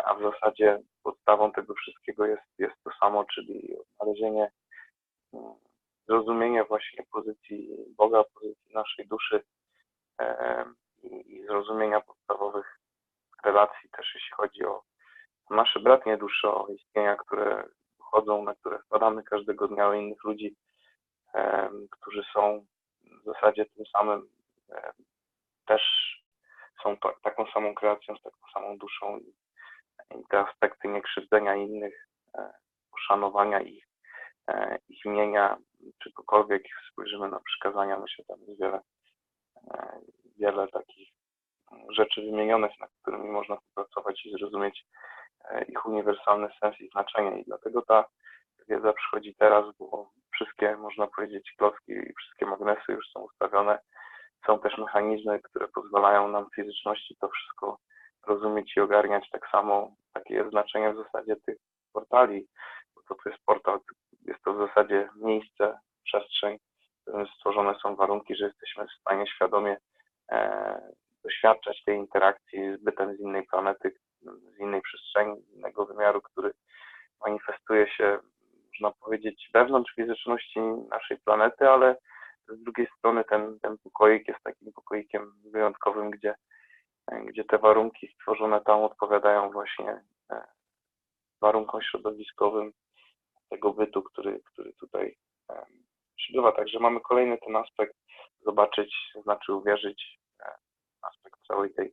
S9: a w zasadzie podstawą tego wszystkiego jest to samo, czyli odnalezienie, zrozumienie właśnie pozycji Boga, pozycji naszej duszy i zrozumienia podstawowych relacji też, jeśli chodzi o nasze bratnie dusze, o istnienia, które chodzą, na które wpadamy każdego dnia, o innych ludzi, którzy są w zasadzie tym samym, też są taką samą kreacją, z taką samą duszą i te aspekty niekrzywdzenia innych, poszanowania ich mienia, czy cokolwiek spojrzymy na przykazania, myślę, tam jest wiele takich rzeczy wymienionych, nad którymi można popracować i zrozumieć ich uniwersalny sens i znaczenie. I dlatego ta wiedza przychodzi teraz, bo wszystkie, można powiedzieć, klocki i wszystkie magnesy już są ustawione. Są też mechanizmy, które pozwalają nam w fizyczności to wszystko rozumieć i ogarniać. Tak samo takie jest znaczenie w zasadzie tych portali, bo to jest portal, jest to w zasadzie miejsce, przestrzeń, stworzone są warunki, że jesteśmy w stanie świadomie doświadczać tej interakcji z bytem z innej planety, z innej przestrzeni, z innego wymiaru, który manifestuje się, można powiedzieć, wewnątrz fizyczności naszej planety, ale z drugiej strony ten pokoik jest takim pokoikiem wyjątkowym, gdzie te warunki stworzone tam odpowiadają właśnie warunkom środowiskowym tego bytu, który tutaj przybywa. Także mamy kolejny ten aspekt, zobaczyć, znaczy uwierzyć, aspekt całej tej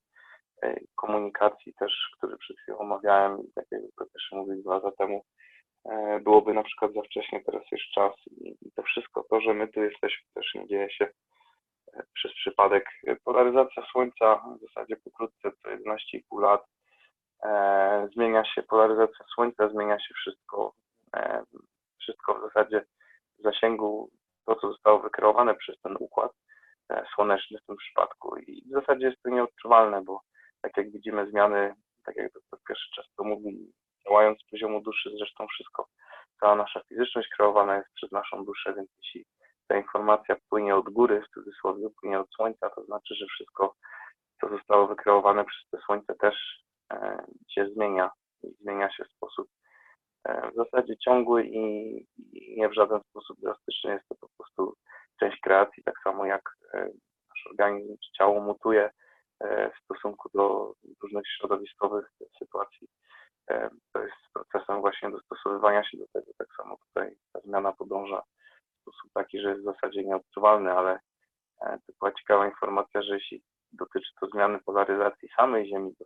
S9: komunikacji też, który przed chwilą omawiałem i tak jak to też mówił 2 lata temu, byłoby na przykład za wcześnie, teraz jest czas i to wszystko to, że my tu jesteśmy, też nie dzieje się przez przypadek. Polaryzacja Słońca w zasadzie pokrótce to 11,5 lat. Zmienia się polaryzacja Słońca, zmienia się wszystko w zasadzie w zasięgu to, co zostało wykreowane przez ten układ słoneczny w tym przypadku i w zasadzie jest to nieodczuwalne, bo tak jak widzimy zmiany, tak jak doktor Keshe często mówi, działając z poziomu duszy, zresztą wszystko, cała nasza fizyczność kreowana jest przez naszą duszę, więc jeśli ta informacja płynie od góry, w cudzysłowie, płynie od Słońca, to znaczy, że wszystko, co zostało wykreowane przez to Słońce też się zmienia i zmienia się w sposób w zasadzie ciągły i nie w żaden sposób drastyczny. Jest to po prostu część kreacji, tak samo jak nasz organizm czy ciało mutuje w stosunku do różnych środowiskowych sytuacji. To jest procesem właśnie dostosowywania się do tego. Tak samo tutaj ta zmiana podąża w sposób taki, że jest w zasadzie nieodczuwalny, ale to była ciekawa informacja, że jeśli dotyczy to zmiany polaryzacji samej Ziemi, to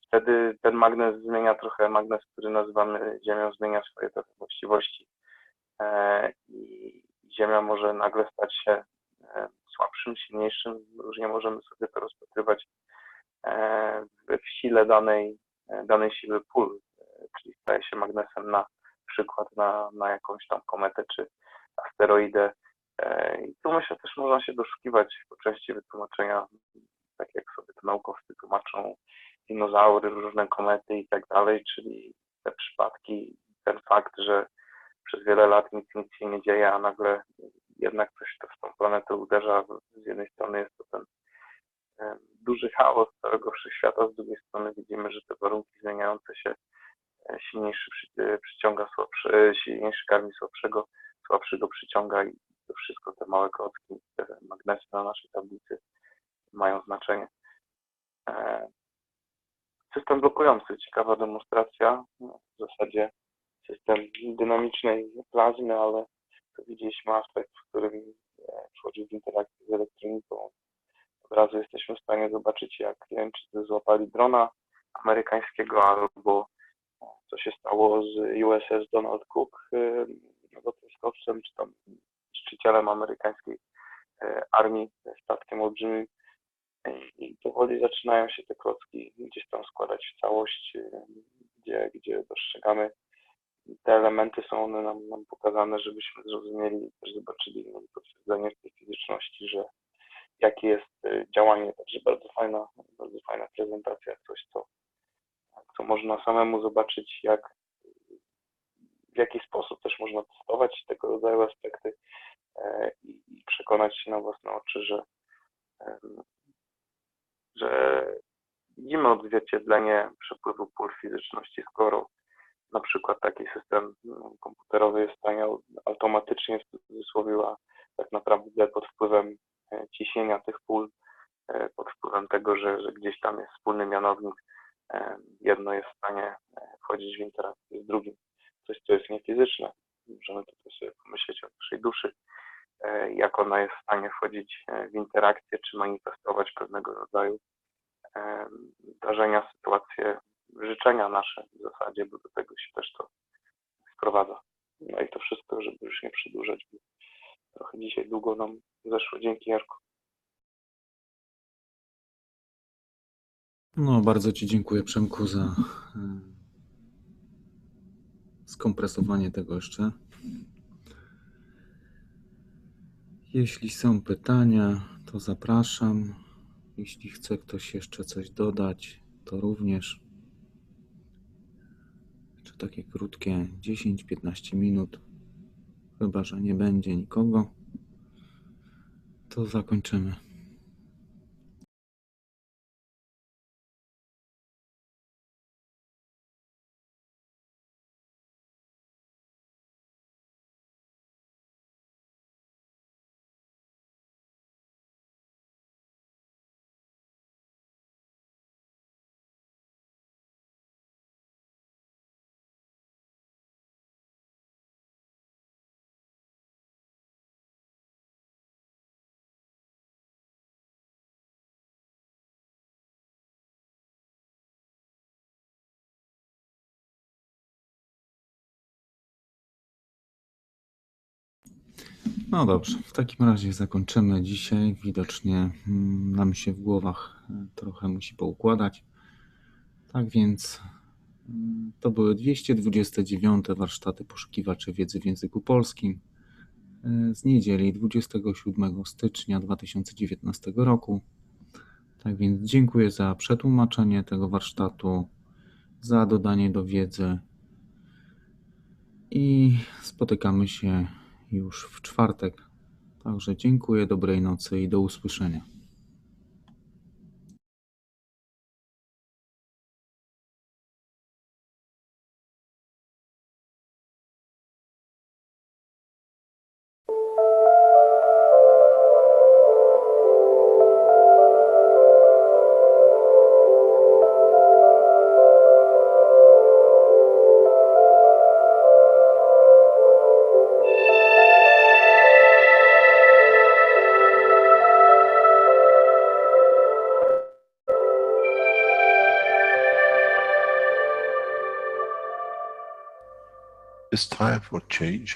S9: wtedy ten magnes zmienia trochę, magnes, który nazywamy Ziemią, zmienia swoje trochę właściwości i Ziemia może nagle stać się słabszym, silniejszym, różnie możemy sobie to rozpatrywać w sile danej siły pól, czyli staje się magnesem na przykład na jakąś tam kometę czy asteroidę. I tu myślę też można się doszukiwać po części wytłumaczenia, tak jak sobie to naukowcy tłumaczą dinozaury, różne komety i tak dalej, czyli te przypadki, ten fakt, że przez wiele lat nic się nie dzieje, a nagle jednak coś to w tą planetę uderza. Z jednej strony jest to ten duży chaos całego wszechświata, z drugiej strony widzimy, że te warunki zmieniające się, silniejszy przyciąga słabszy, silniejszy karmi słabszego, słabszy go przyciąga i to wszystko, te małe klocki, te magnesy na naszej tablicy mają znaczenie. System blokujący, ciekawa demonstracja, w zasadzie system dynamicznej plazmy, ale tu widzieliśmy aspekt, w którym wchodzi w interakcję z elektroniką. Od razu jesteśmy w stanie zobaczyć, jak Irańczycy złapali drona amerykańskiego, albo co się stało z USS Donald Cook, lotniskowcem, czy tam szczycielem amerykańskiej armii, statkiem olbrzymim. I powoli zaczynają się te klocki gdzieś tam składać w całość, gdzie dostrzegamy te elementy, są one nam pokazane, żebyśmy zrozumieli i też zobaczyli potwierdzenie w tej fizyczności, że jakie jest działanie. Także bardzo fajna prezentacja, coś co można samemu zobaczyć, w jaki sposób też można testować tego rodzaju aspekty i przekonać się na własne oczy, że widzimy odzwierciedlenie przepływu pól fizyczności, skoro na przykład taki system komputerowy jest w stanie automatycznie, w cudzysłowie, tak naprawdę pod wpływem ciśnienia tych pól, pod wpływem tego, że gdzieś tam jest wspólny mianownik, jedno jest w stanie wchodzić w interakcję z drugim. Coś, co jest niefizyczne. Możemy tutaj sobie pomyśleć o naszej duszy, jak ona jest w stanie wchodzić w interakcję, czy manifestować pewnego rodzaju zdarzenia, sytuacje, życzenia nasze w zasadzie, bo do tego się też to sprowadza. No i to wszystko, żeby już nie przedłużać, bo trochę dzisiaj długo nam zeszło. Dzięki, Jarku.
S2: No, bardzo Ci dziękuję, Przemku, za skompresowanie tego jeszcze. Jeśli są pytania, to zapraszam. Jeśli chce ktoś jeszcze coś dodać, to również. Czy takie krótkie 10-15 minut. Chyba że nie będzie nikogo, to zakończymy. No dobrze, w takim razie zakończymy dzisiaj. Widocznie nam się w głowach trochę musi poukładać. Tak więc to były 229 warsztaty poszukiwaczy wiedzy w języku polskim z niedzieli 27 stycznia 2019 roku. Tak więc dziękuję za przetłumaczenie tego warsztatu, za dodanie do wiedzy i spotykamy się już w czwartek. Także dziękuję, dobrej nocy i do usłyszenia.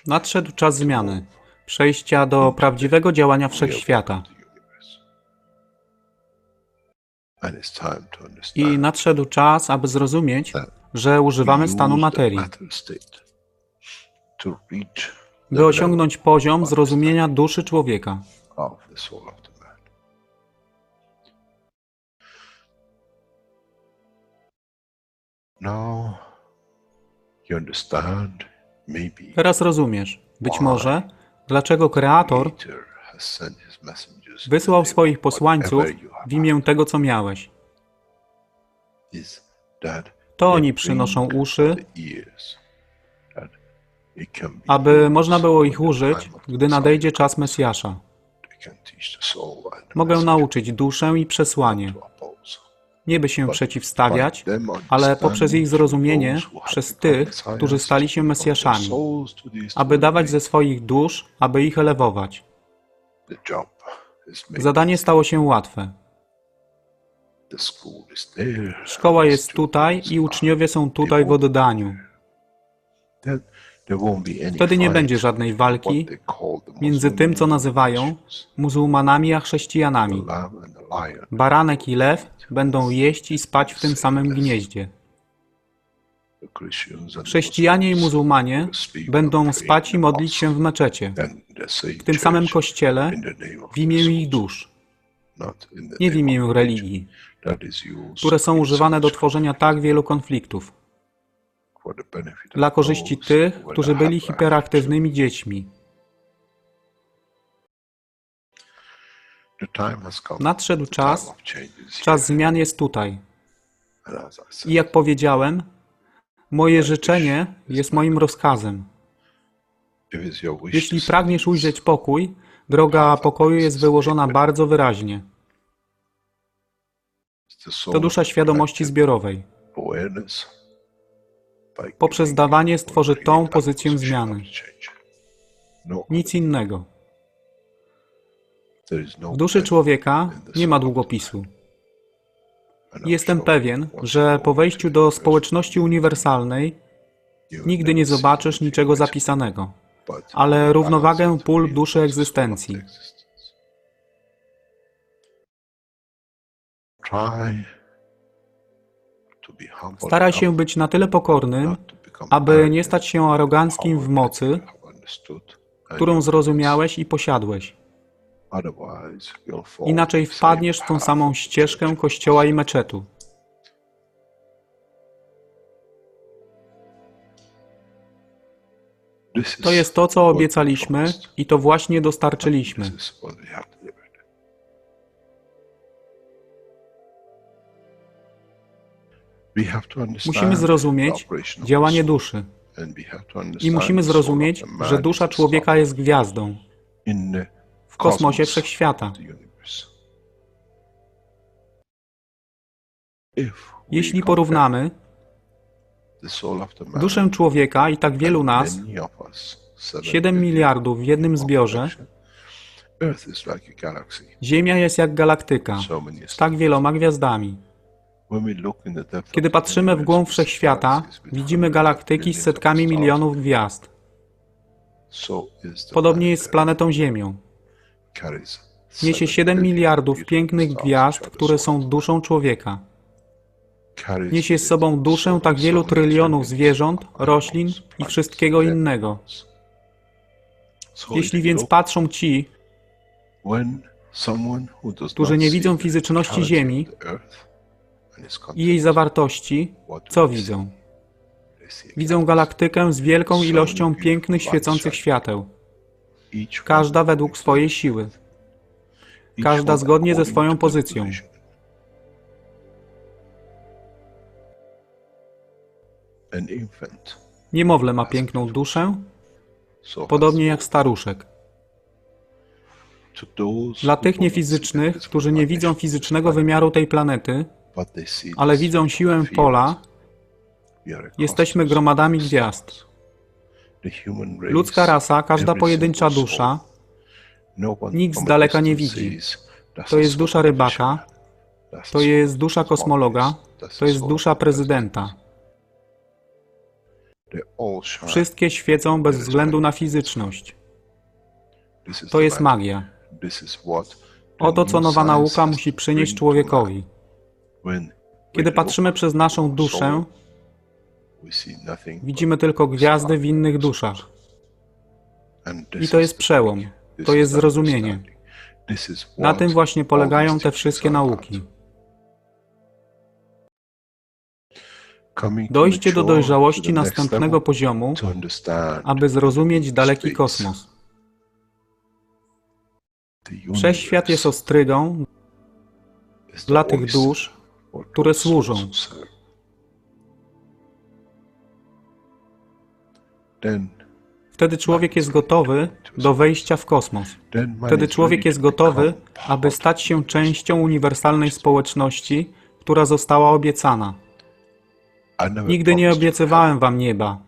S1: Nadszedł czas zmiany, przejścia do prawdziwego działania wszechświata. I nadszedł czas, aby zrozumieć, że używamy stanu materii, by osiągnąć poziom zrozumienia duszy człowieka. Teraz rozumiesz, być może, dlaczego Kreator wysłał swoich posłańców w imię tego, co miałeś. To oni przynoszą uszy, aby można było ich użyć, gdy nadejdzie czas Mesjasza. Mogę nauczyć duszę i przesłanie. Nie by się przeciwstawiać, ale poprzez ich zrozumienie przez tych, którzy stali się Mesjaszami, aby dawać ze swoich dusz, aby ich elewować. Zadanie stało się łatwe. Szkoła jest tutaj i uczniowie są tutaj w oddaniu. Wtedy nie będzie żadnej walki między tym, co nazywają muzułmanami, a chrześcijanami. Baranek i lew będą jeść i spać w tym samym gnieździe. Chrześcijanie i muzułmanie będą spać i modlić się w meczecie, w tym samym kościele, w imię ich dusz, nie w imię religii, które są używane do tworzenia tak wielu konfliktów, dla korzyści tych, którzy byli hiperaktywnymi dziećmi. Nadszedł czas, czas zmian jest tutaj. I jak powiedziałem, moje życzenie jest moim rozkazem. Jeśli pragniesz ujrzeć pokój, droga pokoju jest wyłożona bardzo wyraźnie. To dusza świadomości zbiorowej. Poprzez dawanie stworzy tą pozycję zmiany. Nic innego. W duszy człowieka nie ma długopisu. Jestem pewien, że po wejściu do społeczności uniwersalnej nigdy nie zobaczysz niczego zapisanego, ale równowagę pól duszy egzystencji. Staraj się być na tyle pokornym, aby nie stać się aroganckim w mocy, którą zrozumiałeś i posiadłeś. Inaczej wpadniesz w tą samą ścieżkę kościoła i meczetu. To jest to, co obiecaliśmy i to właśnie dostarczyliśmy. Musimy zrozumieć działanie duszy i musimy zrozumieć, że dusza człowieka jest gwiazdą w kosmosie wszechświata. Jeśli porównamy duszę człowieka i tak wielu nas, 7 miliardów w jednym zbiorze, Ziemia jest jak galaktyka z tak wieloma gwiazdami. Kiedy patrzymy w głąb wszechświata, widzimy galaktyki z setkami milionów gwiazd. Podobnie jest z planetą Ziemią. Niesie 7 miliardów pięknych gwiazd, które są duszą człowieka. Niesie z sobą duszę tak wielu trylionów zwierząt, roślin i wszystkiego innego. Jeśli więc patrzą ci, którzy nie widzą fizyczności Ziemi i jej zawartości, co widzą? Widzą galaktykę z wielką ilością pięknych, świecących świateł. Każda według swojej siły. Każda zgodnie ze swoją pozycją. Niemowlę ma piękną duszę, podobnie jak staruszek. Dla tych niefizycznych, którzy nie widzą fizycznego wymiaru tej planety, ale widzą siłę pola, jesteśmy gromadami gwiazd. Ludzka rasa, każda pojedyncza dusza, nikt z daleka nie widzi. To jest dusza rybaka, to jest dusza kosmologa, to jest dusza prezydenta. Wszystkie świecą bez względu na fizyczność. To jest magia. Oto, co nowa nauka musi przynieść człowiekowi. Kiedy patrzymy przez naszą duszę, widzimy tylko gwiazdy w innych duszach. I to jest przełom. To jest zrozumienie. Na tym właśnie polegają te wszystkie nauki. Dojście do dojrzałości następnego poziomu, aby zrozumieć daleki kosmos. Wszechświat jest ostrygą dla tych dusz, które służą. Wtedy człowiek jest gotowy do wejścia w kosmos. Wtedy człowiek jest gotowy, aby stać się częścią uniwersalnej społeczności, która została obiecana. Nigdy nie obiecywałem wam nieba.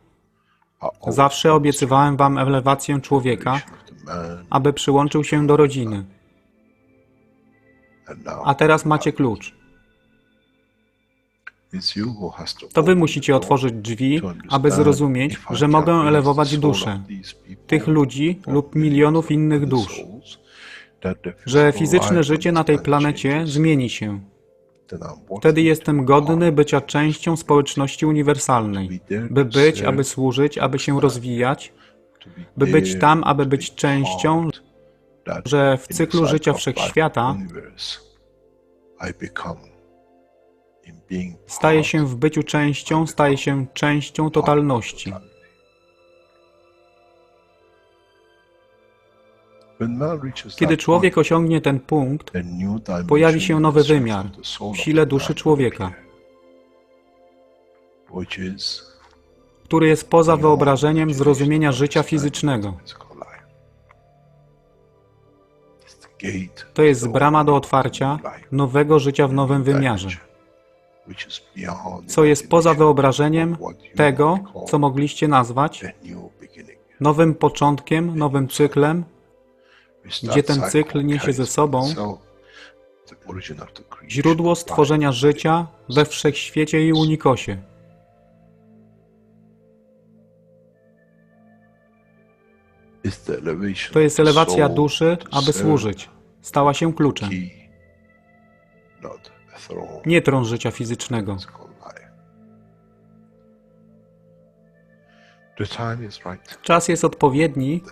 S1: Zawsze obiecywałem wam elewację człowieka, aby przyłączył się do rodziny. A teraz macie klucz. To wy musicie otworzyć drzwi, aby zrozumieć, że mogę elewować duszę tych ludzi lub milionów innych dusz, że fizyczne życie na tej planecie zmieni się. Wtedy jestem godny bycia częścią społeczności uniwersalnej, by być, aby służyć, aby się rozwijać, by być tam, aby być częścią, że w cyklu życia wszechświata staje się w byciu częścią, staje się częścią totalności. Kiedy człowiek osiągnie ten punkt, pojawi się nowy wymiar w sile duszy człowieka, który jest poza wyobrażeniem zrozumienia życia fizycznego. To jest brama do otwarcia nowego życia w nowym wymiarze, co jest poza wyobrażeniem tego, co mogliście nazwać nowym początkiem, nowym cyklem, gdzie ten cykl niesie ze sobą źródło stworzenia życia we wszechświecie i unikosie. To jest elewacja duszy, aby służyć. Stała się kluczem. Nie tron życia fizycznego. Czas jest odpowiedni,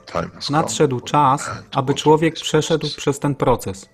S1: nadszedł czas, aby człowiek przeszedł przez ten proces.